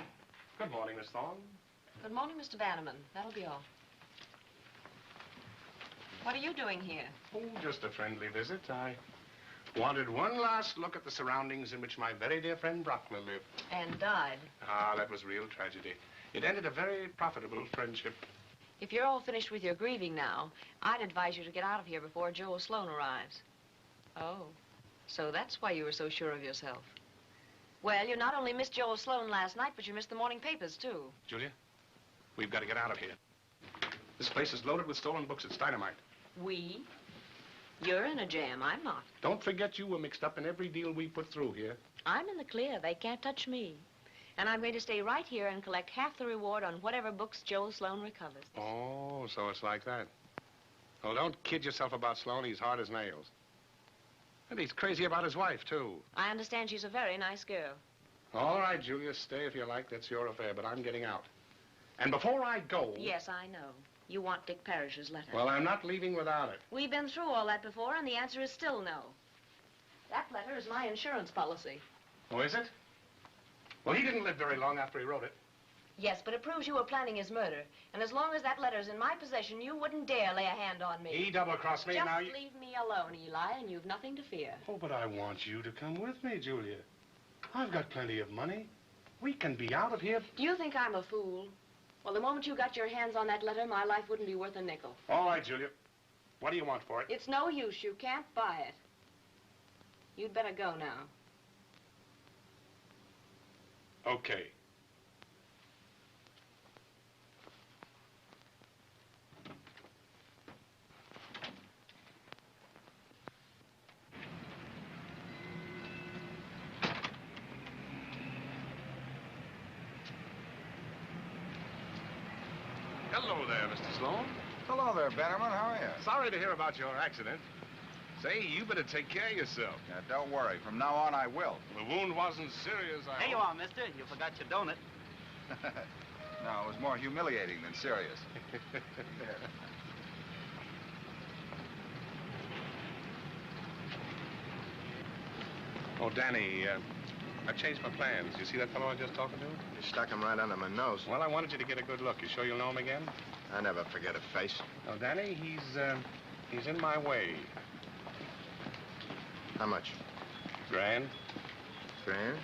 Good morning, Miss Thorne.
Good morning, Mr. Bannerman. That'll be all. What are you doing here?
Oh, just a friendly visit. I wanted one last look at the surroundings in which my very dear friend Brockler lived.
And died.
Ah, that was real tragedy. It ended a very profitable friendship.
If you're all finished with your grieving now, I'd advise you to get out of here before Joel Sloan arrives. Oh, so that's why you were so sure of yourself. Well, you not only missed Joel Sloan last night, but you missed the morning papers, too.
Julia, we've got to get out of here. This place is loaded with stolen books. It's dynamite.
We? You're in a jam. I'm not.
Don't forget you were mixed up in every deal we put through here.
I'm in the clear. They can't touch me. And I'm going to stay right here and collect half the reward on whatever books Joel Sloan recovers.
Oh, so it's like that. Well, don't kid yourself about Sloan. He's hard as nails. And he's crazy about his wife, too.
I understand she's a very nice girl.
All right, Julia, stay if you like. That's your affair, but I'm getting out. And before I go...
Yes, I know. You want Dick Parrish's letter.
Well, I'm not leaving without it.
We've been through all that before, and the answer is still no. That letter is my insurance policy.
Oh, is it? Well, he didn't live very long after he wrote it.
Yes, but it proves you were planning his murder. And as long as that letter's in my possession, you wouldn't dare lay a hand on me.
He double-crossed me,
Just
now
leave me alone, Eli, and you've nothing to fear.
Oh, but I want you to come with me, Julia. I've got plenty of money. We can be out of here.
Do you think I'm a fool? Well, the moment you got your hands on that letter, my life wouldn't be worth a nickel.
All right, Julia. What do you want for it?
It's no use. You can't buy it. You'd better go now.
Okay. Hello there, Mr. Sloan.
Hello there, Bannerman. How are you?
Sorry to hear about your accident. Say, you better take care of yourself.
Yeah, don't worry. From now on, I will.
The wound wasn't serious, I
There you
hope.
are, mister. You forgot your donut.
No, it was more humiliating than serious.
Oh, Danny, I changed my plans. You see that fellow I was just talking to?
You stuck him right under my nose.
Well, I wanted you to get a good look. You sure you'll know him again?
I never forget a face.
Oh, Danny, he's in my way.
How much?
Grand?
$300?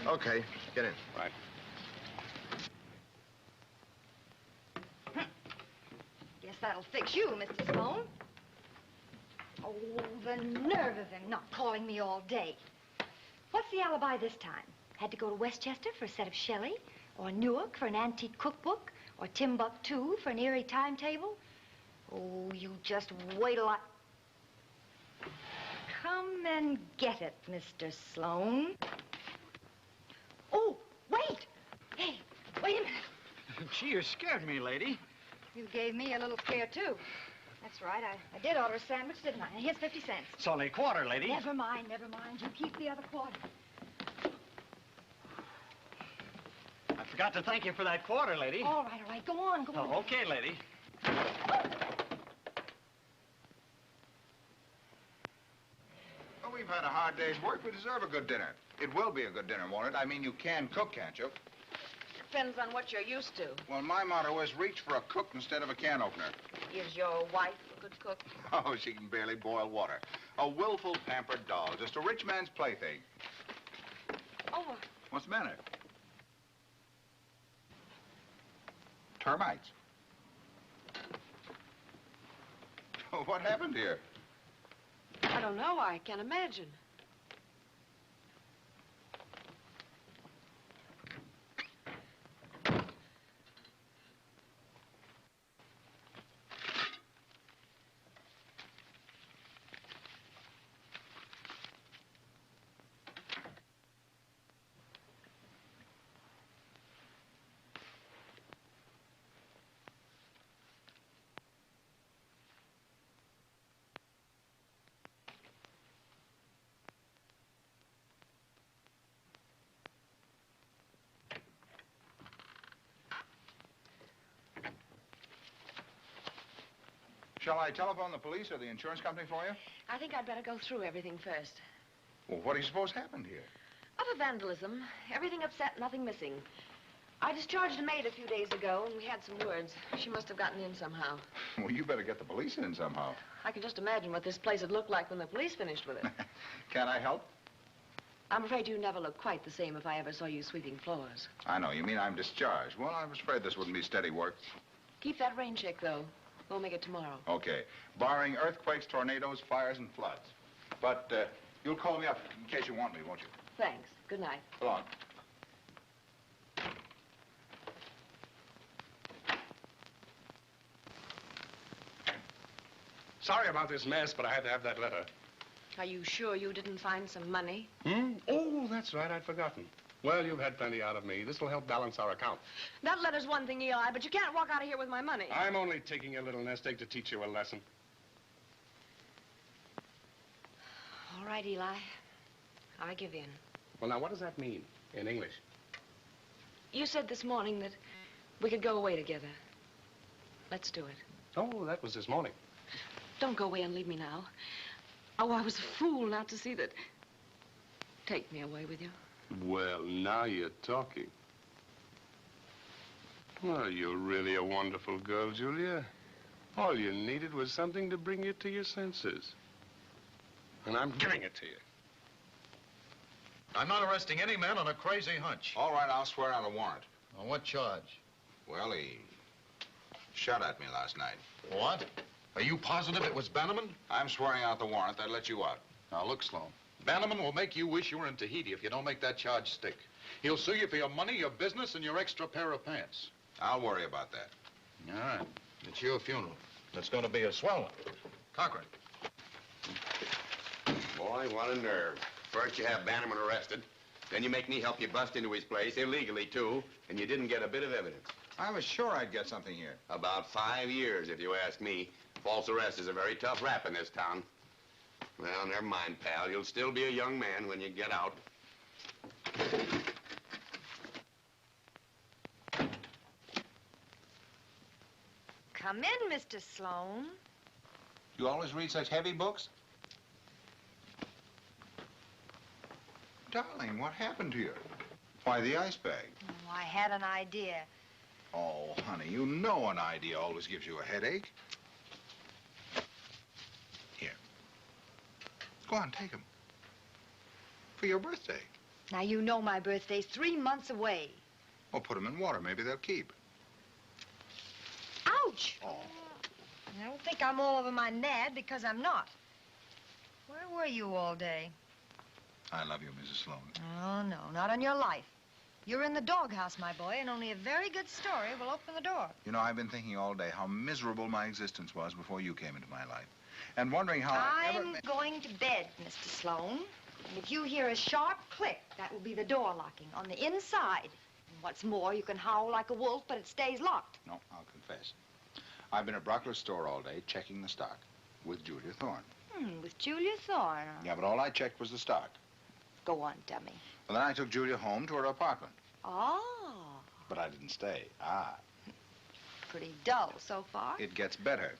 Okay, get in.
Right.
Guess that'll fix you, Mr. Sloan. Oh, the nerve of him not calling me all day. What's the alibi this time? Had to go to Westchester for a set of Shelley? Or Newark for an antique cookbook? Or Timbuktu for an eerie timetable? Oh, you just wait till I... Come and get it, Mr. Sloan. Oh, wait! Hey, wait a minute.
Gee, you scared me, lady.
You gave me a little scare, too. That's right. I did order a sandwich, didn't I? Here's 50 cents.
It's only a quarter, lady.
Never mind, never mind. You keep the other quarter.
I forgot to thank you for that quarter, lady.
All right. Go on, go on.
Oh, okay, lady.
Well, we've had a hard day's work. We deserve a good dinner. It will be a good dinner, won't it? I mean, you can cook, can't you?
Depends on what you're used to.
Well, my motto is reach for a cook instead of a can opener.
Is your wife a good cook?
Oh, she can barely boil water. A willful, pampered doll. Just a rich man's plaything.
Oh,
What's the matter? Termites. What happened here?
I don't know. I can't imagine.
Shall I telephone the police or the insurance company for you?
I think I'd better go through everything first.
Well, what do you suppose happened here?
Utter vandalism. Everything upset, nothing missing. I discharged a maid a few days ago, and we had some words. She must have gotten in somehow.
Well, you better get the police in somehow.
I can just imagine what this place would look like when the police finished with it.
Can I help?
I'm afraid you never look quite the same if I ever saw you sweeping floors.
I know. You mean I'm discharged. Well, I was afraid this wouldn't be steady work.
Keep that rain check, though. We'll make it tomorrow.
Okay. Barring earthquakes, tornadoes, fires, and floods. But you'll call me up in case you want me, won't you?
Thanks. Good night.
So long.
Sorry about this mess, but I had to have that letter.
Are you sure you didn't find some money?
Hmm? Oh, that's right. I'd forgotten. Well, you've had plenty out of me. This will help balance our account.
That letter's one thing, Eli, but you can't walk out of here with my money.
I'm only taking a little nest egg to teach you a lesson.
All right, Eli. I give in.
Well, now, what does that mean in English?
You said this morning that we could go away together. Let's do it.
Oh, that was this morning.
Don't go away and leave me now. Oh, I was a fool not to see that. Take me away with you.
Well, now you're talking. Well, you're really a wonderful girl, Julia. All you needed was something to bring you to your senses. And I'm giving it to you.
I'm not arresting any man on a crazy hunch.
All right, I'll swear out a warrant.
On what charge?
Well, he shot at me last night.
What? Are you positive it was Bannerman?
I'm swearing out the warrant. I'd let you out.
Now, look, Sloan. Bannerman will make you wish you were in Tahiti if you don't make that charge stick. He'll sue you for your money, your business, and your extra pair of pants.
I'll worry about that.
All right. It's your funeral. It's going to be a swell one. Cochran.
Boy, what a nerve. First you have Bannerman arrested, then you make me help you bust into his place, illegally, too, and you didn't get a bit of evidence.
I was sure I'd get something here.
About 5 years, if you ask me. False arrest is a very tough rap in this town. Well, never mind, pal. You'll still be a young man when you get out.
Come in, Mr. Sloan.
You always read such heavy books? Darling, what happened to you? Why, the ice bag.
Oh, I had an idea.
Oh, honey, you know an idea always gives you a headache. Here. Go on, take them. For your birthday.
Now, you know my birthday's 3 months away.
Or put them in water. Maybe they'll keep.
Ouch!
Oh.
I don't think I'm all over my nad because I'm not. Where were you all day?
I love you, Mrs. Sloan.
Oh, no, not on your life. You're in the doghouse, my boy, and only a very good story will open the door.
You know, I've been thinking all day how miserable my existence was before you came into my life. And wondering how
I'm going to bed, Mr. Sloan. And if you hear a sharp click, that will be the door locking on the inside. And what's more, you can howl like a wolf, but it stays locked.
No, I'll confess. I've been at Brockler's store all day checking the stock with Julia Thorne.
With Julia Thorne.
Yeah, but all I checked was the stock.
Go on, dummy.
Well, then I took Julia home to her apartment.
Oh.
But I didn't stay.
Pretty dull so far.
It gets better.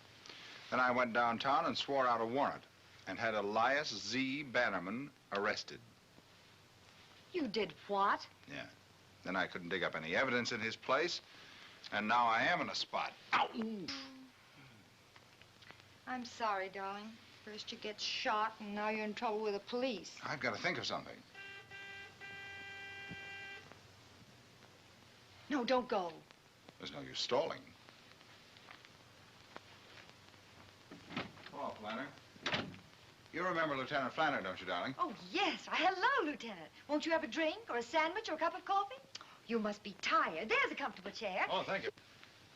Then I went downtown and swore out a warrant and had Elias Z. Bannerman arrested.
You did what?
Yeah. Then I couldn't dig up any evidence in his place, and now I am in a spot. Ow!
I'm sorry, darling. First you get shot, and now you're in trouble with the police.
I've got to think of something.
No, don't go.
There's no use stalling. Hello, Flanner. You remember Lieutenant Flanner, don't you, darling?
Oh, yes. Hello, Lieutenant. Won't you have a drink or a sandwich or a cup of coffee? You must be tired. There's a comfortable chair.
Oh, thank you.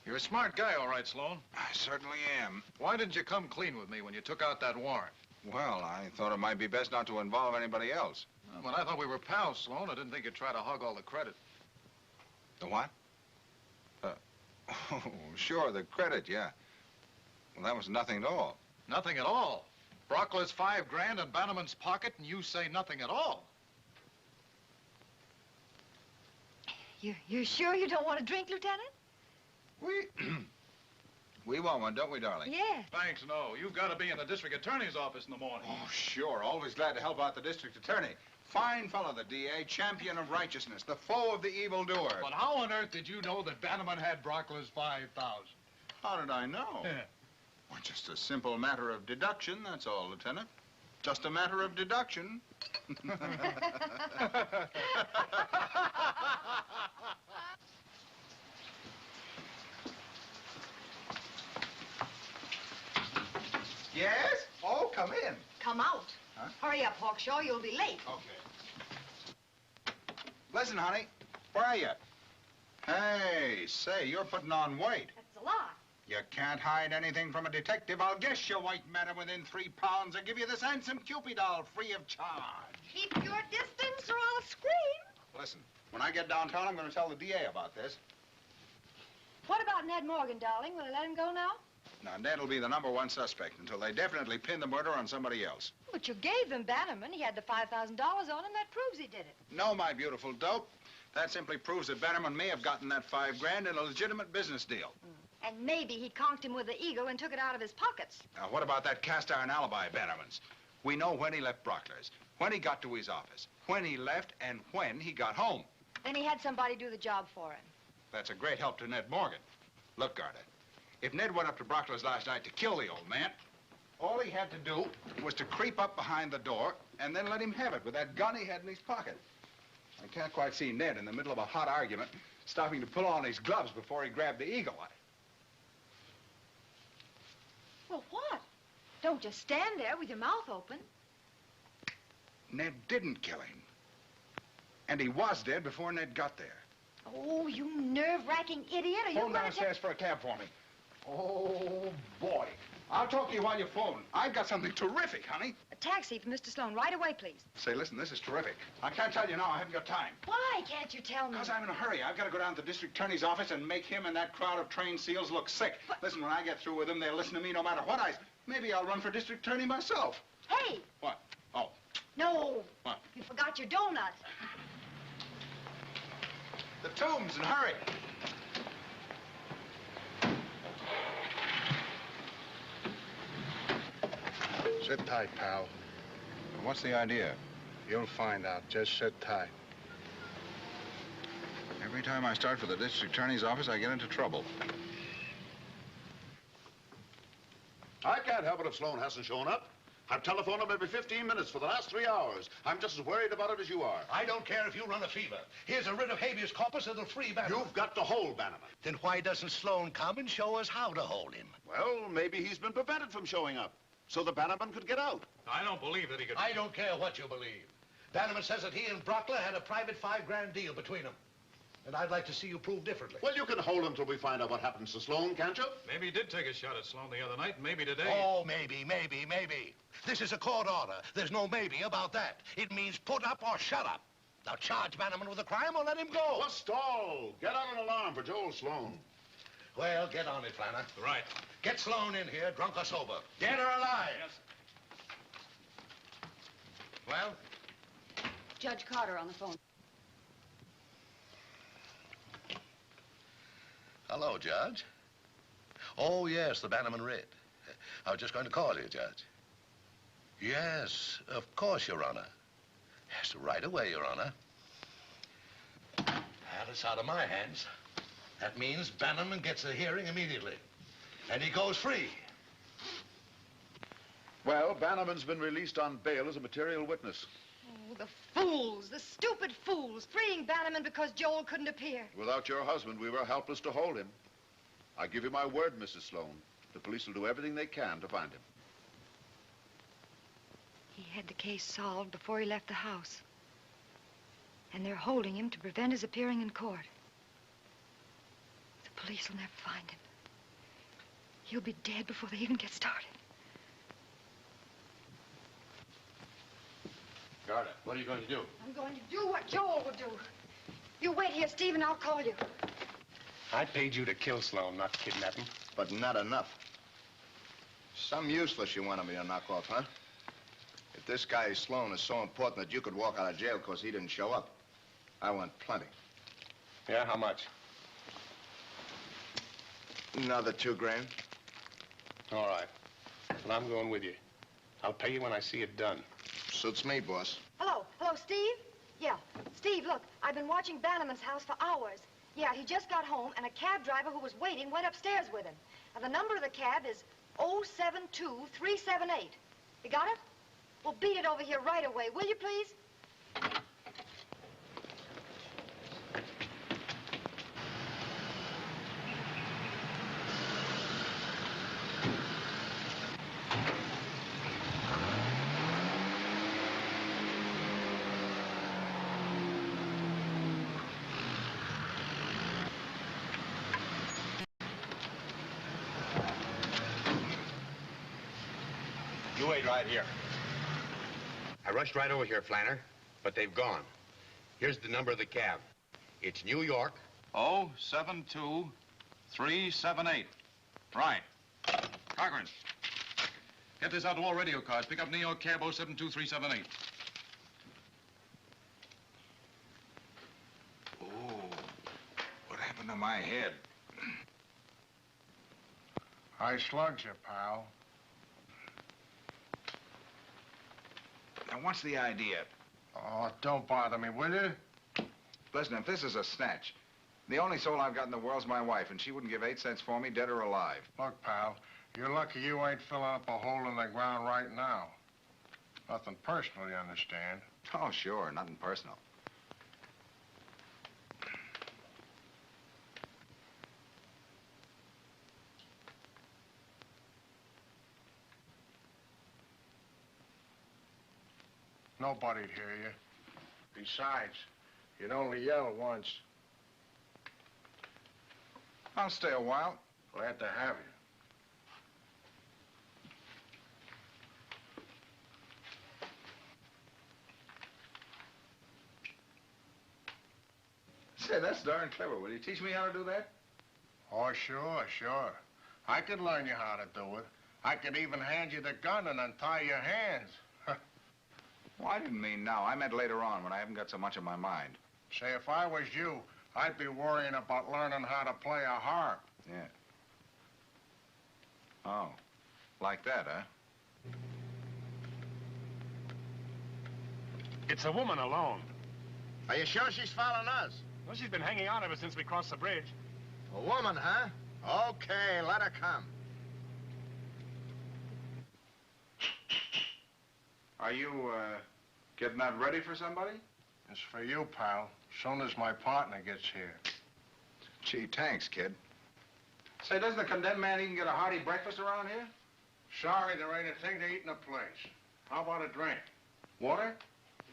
You're a smart guy, all right, Sloan.
I certainly am.
Why didn't you come clean with me when you took out that warrant?
Well, I thought it might be best not to involve anybody else.
Well, I thought we were pals, Sloan. I didn't think you'd try to hog all the credit.
The what? Oh, sure, the credit, yeah. Well, that was nothing at all.
Nothing at all? Brockler's $5 grand in Bannerman's pocket, and you say nothing at all?
You sure you don't want a drink, Lieutenant?
We want one, don't we, darling?
Yes.
Thanks, no. You've got to be in the district attorney's office in the morning.
Oh, sure. Always glad to help out the district attorney. Fine fellow, the DA, champion of righteousness, the foe of the evildoer.
But how on earth did you know that Bannerman had Brockler's $5,000?
How did I know? Well, just a simple matter of deduction, that's all, Lieutenant. Just a matter of deduction. Yes? Oh, come in.
Come out.
Huh?
Hurry up, Hawkshaw. You'll be late.
Okay. Listen, honey. Where are you? Hey, say, you're putting on weight.
That's a lot.
You can't hide anything from a detective. I'll guess your white matter within 3 pounds. I'll give you this handsome Cupid doll free of charge.
Keep your distance or I'll scream.
Listen, when I get downtown, I'm going to tell the DA about this.
What about Ned Morgan, darling? Will they let him go now?
Now, Ned will be the #1 suspect until they definitely pin the murder on somebody else.
But you gave him Bannerman. He had the $5,000 on him. That proves he did it.
No, my beautiful dope. That simply proves that Bannerman may have gotten that $5 grand in a legitimate business deal.
And maybe he conked him with the eagle and took it out of his pockets.
Now, what about that cast-iron alibi Bannerman's? We know when he left Brockler's, when he got to his office, when he left, and when he got home.
Then he had somebody do the job for him.
That's a great help to Ned Morgan. Look, Garda, if Ned went up to Brockler's last night to kill the old man, all he had to do was to creep up behind the door and then let him have it with that gun he had in his pocket. I can't quite see Ned in the middle of a hot argument stopping to pull on his gloves before he grabbed the eagle.
Well, what? Don't just stand there with your mouth open.
Ned didn't kill him. And he was dead before Ned got there.
Oh, you nerve-wracking idiot. Are you
Phone downstairs for a cab for me. Oh, boy. I'll talk to you while you phone. I've got something terrific, honey.
A taxi for Mr. Sloan right away, please.
Say, listen, this is terrific. I can't tell you now. I haven't got time.
Why can't you tell me?
Because I'm in a hurry. I've got to go down to the district attorney's office and make him and that crowd of trained SEALs look sick.
But...
Listen, when I get through with them, they'll listen to me no matter what I... Maybe I'll run for district attorney myself.
Hey!
What? Oh.
No.
What?
You forgot your donut.
The Tombs, and hurry.
Sit tight, pal.
What's the idea?
You'll find out. Just sit tight.
Every time I start for the district attorney's office, I get into trouble.
I can't help it if Sloan hasn't shown up. I've telephoned him every 15 minutes for the last 3 hours. I'm just as worried about it as you are.
I don't care if you run a fever. Here's a writ of habeas corpus that'll free Bannerman.
You've got to hold Bannerman.
Then why doesn't Sloan come and show us how to hold him?
Well, maybe he's been prevented from showing up, so the Bannerman could get out.
I don't believe that he could...
I don't care what you believe. Bannerman says that he and Brockler had a private $5 grand deal between them. And I'd like to see you prove differently.
Well, you can hold him till we find out what happens to Sloan, can't you?
Maybe he did take a shot at Sloan the other night, and maybe today.
Oh, maybe. This is a court order. There's no maybe about that. It means put up or shut up. Now charge Bannerman with a crime or let him go.
Well, stall. Get on an alarm for Joel Sloan.
Well, get on it, Flanner.
Right.
Get Sloan in here, drunk or sober. Dead or alive.
Yes.
Well?
Judge Carter on the phone.
Hello, Judge. Oh, yes, the Bannerman writ. I was just going to call you, Judge. Yes, of course, Your Honor. Yes, right away, Your Honor. Well, it's out of my hands. That means Bannerman gets a hearing immediately. And he goes free.
Well, Bannerman's been released on bail as a material witness.
Oh, the fools, the stupid fools, freeing Bannerman because Joel couldn't appear.
Without your husband, we were helpless to hold him. I give you my word, Mrs. Sloan. The police will do everything they can to find him.
He had the case solved before he left the house. And they're holding him to prevent his appearing in court. The police will never find him. He'll be dead before they even get started.
Garda, what are you going to do?
I'm going to do what Joel would do. You wait here, Steve, and I'll call you.
I paid you to kill Sloan, not kidnap him.
But not enough. Some useless you wanted me to knock off, huh? If this guy Sloan is so important that you could walk out of jail because he didn't show up, I want plenty.
Yeah, how much?
Another $2 grand.
All right. Well, I'm going with you. I'll pay you when I see it done.
Suits me, boss.
Hello, Steve? Yeah, Steve, look, I've been watching Bannerman's house for hours. Yeah, he just got home, and a cab driver who was waiting went upstairs with him. And the number of the cab is 072378. You got it? Well, beat it over here right away, will you, please?
You wait right here. I rushed right over here, Flanner, but they've gone. Here's the number of the cab. It's New York.
072378. Right. Cochran, get this out to all radio cars. Pick up New York cab 072378.
Oh, what happened to my head?
I slugged you, pal.
Now, what's the idea?
Oh, don't bother me, will you?
Listen, if this is a snatch, the only soul I've got in the world's my wife, and she wouldn't give 8 cents for me, dead or alive.
Look, pal, you're lucky you ain't filling up a hole in the ground right now. Nothing personal, you understand?
Oh, sure, nothing personal.
Nobody'd hear you. Besides, you'd only yell once.
I'll stay a while.
Glad to have you.
Say, that's darn clever. Will you teach me how to do that?
Oh, sure, sure. I could learn you how to do it. I could even hand you the gun and untie your hands.
Well, I didn't mean now. I meant later on when I haven't got so much on my mind.
Say, if I was you, I'd be worrying about learning how to play a harp.
Yeah. Oh, like that, huh?
It's a woman alone.
Are you sure she's following us?
Well, she's been hanging on ever since we crossed the bridge.
A woman, huh? Okay, let her come.
Are you, getting that ready for somebody?
It's for you, pal. Soon as my partner gets here.
Gee, thanks, kid. Say, doesn't the condemned man even get a hearty breakfast around here?
Sorry, there ain't a thing to eat in the place. How about a drink? Water?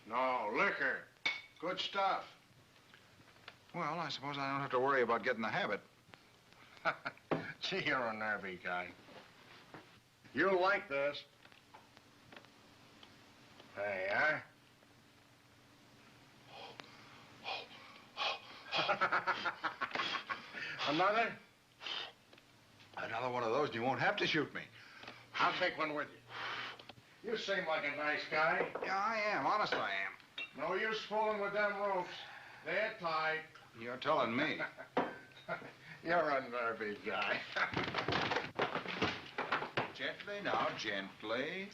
No, liquor. Good stuff.
Well, I suppose I don't have to worry about getting the habit.
Gee, you're a nervy guy. You'll like this. There you are. Another?
Another one of those, and you won't have to shoot me.
I'll take one with you. You seem like a nice guy.
Yeah, I am. Honest, I am.
No use fooling with them ropes. They're tight.
You're telling me.
You're a nervy guy.
Gently now, gently.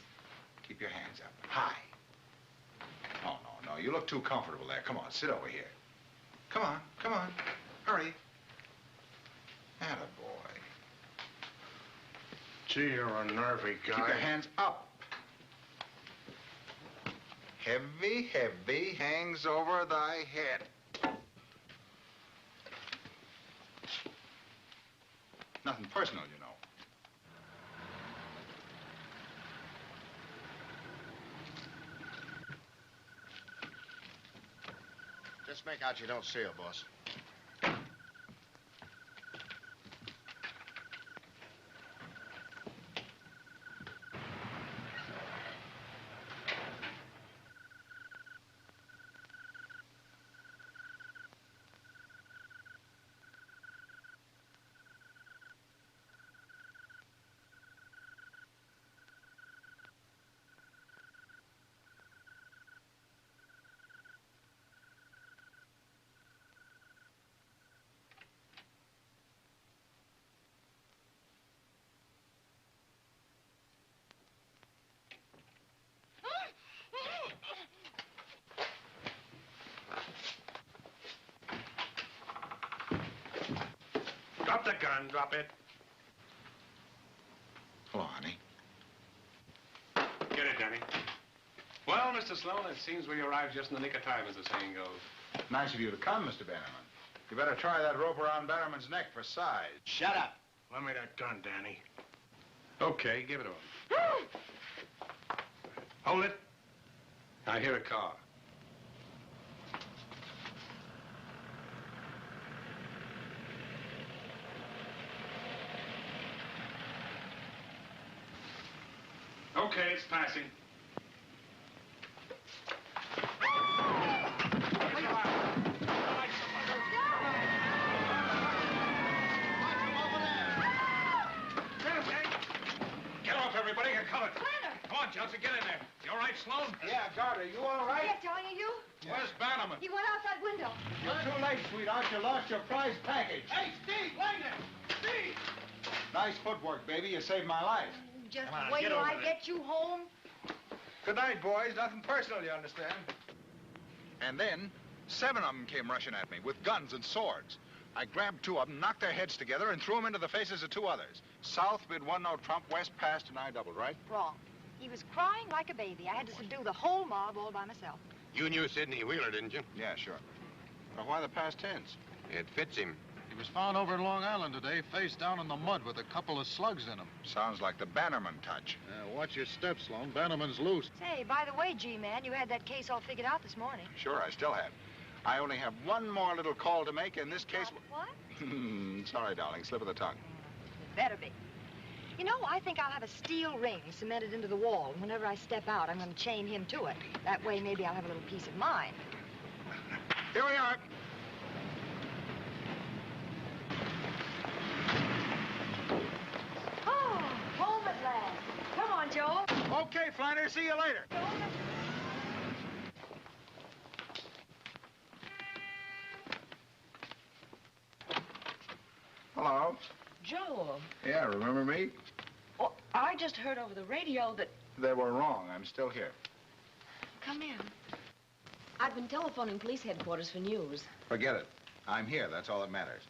Keep your hands up. High. Oh, no, no. You look too comfortable there. Come on, sit over here. Come on, come on. Hurry. Attaboy.
Gee, you're a nervy guy.
Keep your hands up. Heavy, heavy hangs over thy head. Nothing personal, you know.
Just make out you don't see her, boss.
Drop the gun, drop it.
Hello, honey.
Get it, Danny. Well, Mr. Sloan, it seems we arrived just in the nick of time, as the saying goes.
Nice of you to come, Mr. Bannerman. You better try that rope around Bannerman's neck for size.
Shut up.
Let me that gun, Danny.
Okay, give it to him. Hold it. I hear a car. Okay, it's passing.
on, Johnson. Get in there. You all right, Sloan?
Yeah, Carter, you all right?
Yeah, telling you.
Where's Bannerman?
He went out that window.
You're too late, sweetheart. You lost your prize package.
Hey, Steve, Langdon! Steve!
Nice footwork, baby. You saved my life.
Just
Come on,
wait
get
till
over
I
there.
get you home.
Good night, boys. Nothing personal, you understand? And then, 7 of them came rushing at me with guns and swords. I grabbed 2 of them, knocked their heads together, and threw them into the faces of 2 others. South bid 1 no trump, West passed, and I doubled, right?
Wrong. He was crying like a baby. I had to subdue the whole mob all by myself.
You knew Sidney Wheeler, didn't you?
Yeah, sure. Well, why the past tense?
It fits him.
He was found over in Long Island today, face down in the mud with a couple of slugs in him.
Sounds like the Bannerman touch.
Watch your steps, Sloan. Bannerman's loose.
Say, by the way, G-Man, you had that case all figured out this morning.
Sure, I still have. I only have 1 more little call to make, and this case...
What?
Sorry, darling. Slip of the tongue.
Better be. You know, I think I'll have a steel ring cemented into the wall, and whenever I step out, I'm going to chain him to it. That way, maybe I'll have a little peace of mind.
Here we are.
Oh, home at last. Come on, Joel.
Okay, Flannery. See you later. Hello.
Joel.
Yeah, remember me?
Oh, I just heard over the radio that...
They were wrong. I'm still here.
Come in. I've been telephoning police headquarters for news.
Forget it. I'm here. That's all that matters.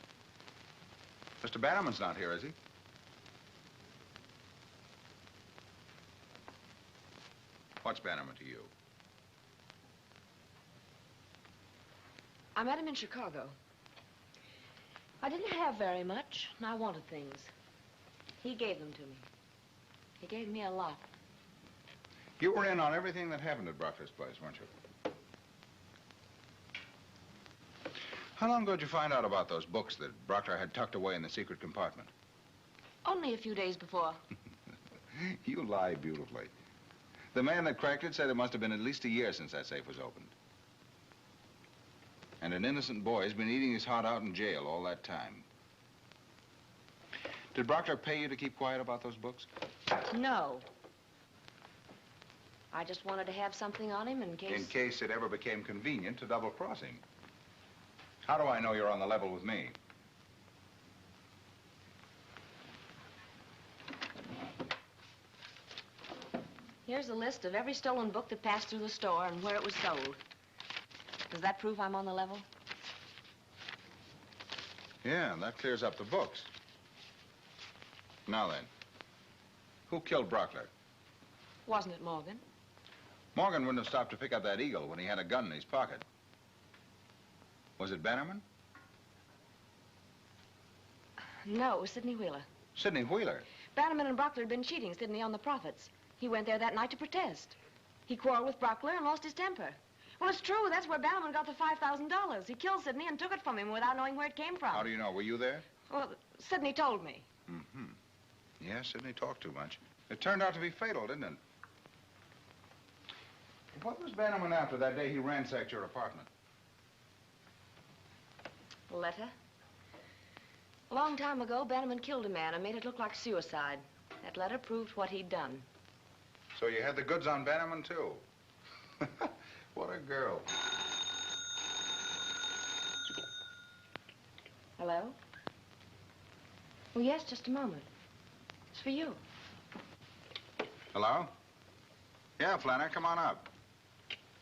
Mr. Bannerman's not here, is he? What's Bannerman to you?
I met him in Chicago. I didn't have very much, and I wanted things. He gave them to me. He gave me a lot.
You were in on everything that happened at Brockler's place, weren't you? How long ago did you find out about those books that Brockler had tucked away in the secret compartment?
Only a few days before.
You lie beautifully. The man that cracked it said it must have been at least a year since that safe was opened. And an innocent boy's been eating his heart out in jail all that time. Did Brockler pay you to keep quiet about those books?
No. I just wanted to have something on him in case...
In case it ever became convenient to double-cross him. How do I know you're on the level with me?
Here's a list of every stolen book that passed through the store and where it was sold. Does that prove I'm on the level?
Yeah, that clears up the books. Now then, who killed Brockler?
Wasn't it Morgan?
Morgan wouldn't have stopped to pick up that eagle when he had a gun in his pocket. Was it Bannerman?
No, it was Sidney Wheeler.
Sidney Wheeler?
Bannerman and Brockler had been cheating Sidney on the profits. He went there that night to protest. He quarreled with Brockler and lost his temper. Well, it's true. That's where Bannerman got the $5,000. He killed Sidney and took it from him without knowing where it came from.
How do you know? Were you there?
Well, Sidney told me.
Mm-hmm. Yeah, Sidney talked too much. It turned out to be fatal, didn't it? What was Bannerman after that day he ransacked your apartment?
A letter. A long time ago, Bannerman killed a man and made it look like suicide. That letter proved what he'd done.
So you had the goods on Bannerman, too? What a girl.
Hello? Oh, yes, just a moment. It's for you.
Hello? Yeah, Flanner, come on up.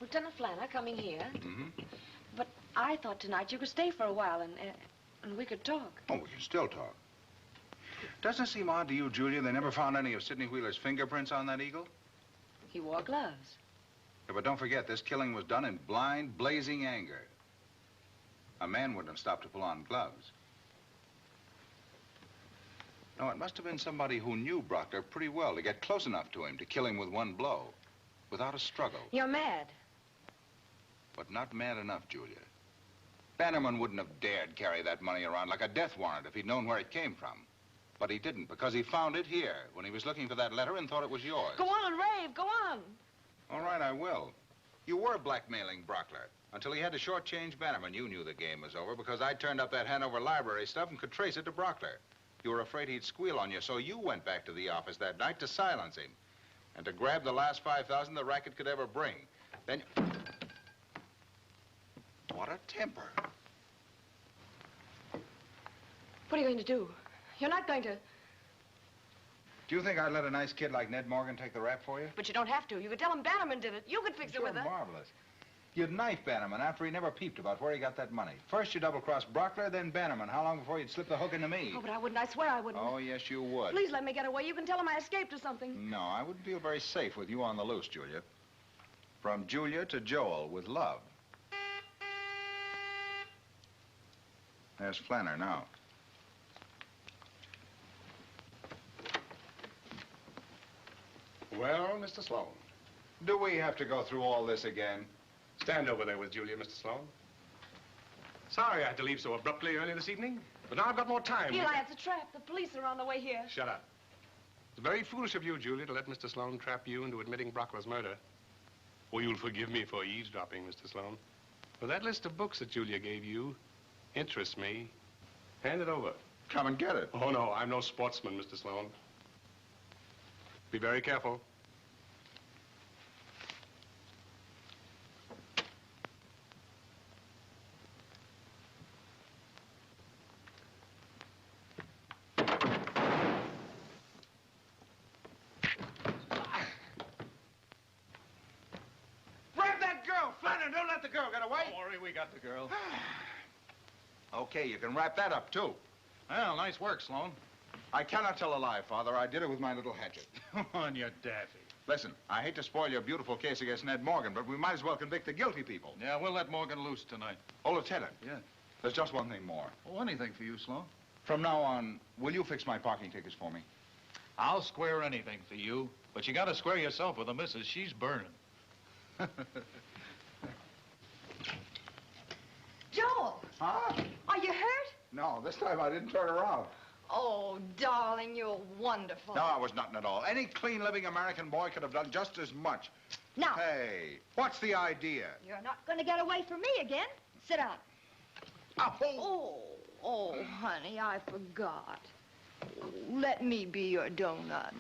Lieutenant Flanner coming here.
Mm-hmm.
But I thought tonight you could stay for a while and we could talk.
Oh, we can still talk. Doesn't it seem odd to you, Julia, they never found any of Sidney Wheeler's fingerprints on that eagle?
He wore gloves.
Yeah, but don't forget, this killing was done in blind, blazing anger. A man wouldn't have stopped to pull on gloves. No, it must have been somebody who knew Brockler pretty well to get close enough to him to kill him with one blow, without a struggle.
You're mad.
But not mad enough, Julia. Bannerman wouldn't have dared carry that money around like a death warrant if he'd known where it came from. But he didn't, because he found it here when he was looking for that letter and thought it was yours.
Go on, rave, go on.
All right, I will. You were blackmailing Brockler. Until he had to shortchange Bannerman, you knew the game was over because I turned up that Hanover Library stuff and could trace it to Brockler. You were afraid he'd squeal on you, so you went back to the office that night to silence him.
and to grab the last 5,000 the racket could ever bring. Then... What a temper.
What are you going to do? You're not going to...
Do you think I'd let a nice kid like Ned Morgan take the rap for you?
But you don't have to. You could tell him Bannerman did it. You could fix it with
You're
her.
marvelous. You'd knife Bannerman after he never peeped about where he got that money. First you double-cross Brockler, then Bannerman. How long before you'd slip the hook into me?
Oh, but I wouldn't. I swear I wouldn't.
Oh, yes, you would.
Please let me get away. You can tell him I escaped or something.
No, I wouldn't feel very safe with you on the loose, Julia. From Julia to Joel, with love. There's Flanner now.
Well, Mr. Sloan.
Do we have to go through all this again?
Stand over there with Julia, Mr. Sloan. Sorry I had to leave so abruptly early this evening, but now I've got more time.
Eli, it's a trap. The police are on the way here.
Shut up. It's very foolish of you, Julia, to let Mr. Sloan trap you into admitting Brockler's murder. Oh, you'll forgive me for eavesdropping, Mr. Sloan. But that list of books that Julia gave you interests me. Hand it over.
Come and get it.
Oh, no, I'm no sportsman, Mr. Sloan. Be very careful.
Grab that girl, Flanner! Don't let the girl get away!
Don't worry, we got the girl.
Okay, you can wrap that up, too.
Well, nice work, Sloan.
I cannot tell a lie, Father. I did it with my little hatchet.
On your daffy.
Listen, I hate to spoil your beautiful case against Ned Morgan, but we might as well convict the guilty people.
Yeah, we'll let Morgan loose tonight.
Oh, Lieutenant.
Yeah.
There's just one thing more.
Oh, anything for you, Sloan.
From now on, will you fix my parking tickets for me?
I'll square anything for you, but you gotta square yourself with the missus. She's burning.
Joel!
Huh?
Are you hurt?
No, this time I didn't turn around.
Oh, darling, you're wonderful.
No, I was nothing at all. Any clean-living American boy could have done just as much.
Now.
Hey, what's the idea?
You're not going to get away from me again. Sit down. Oh, honey, I forgot. Let me be your donut.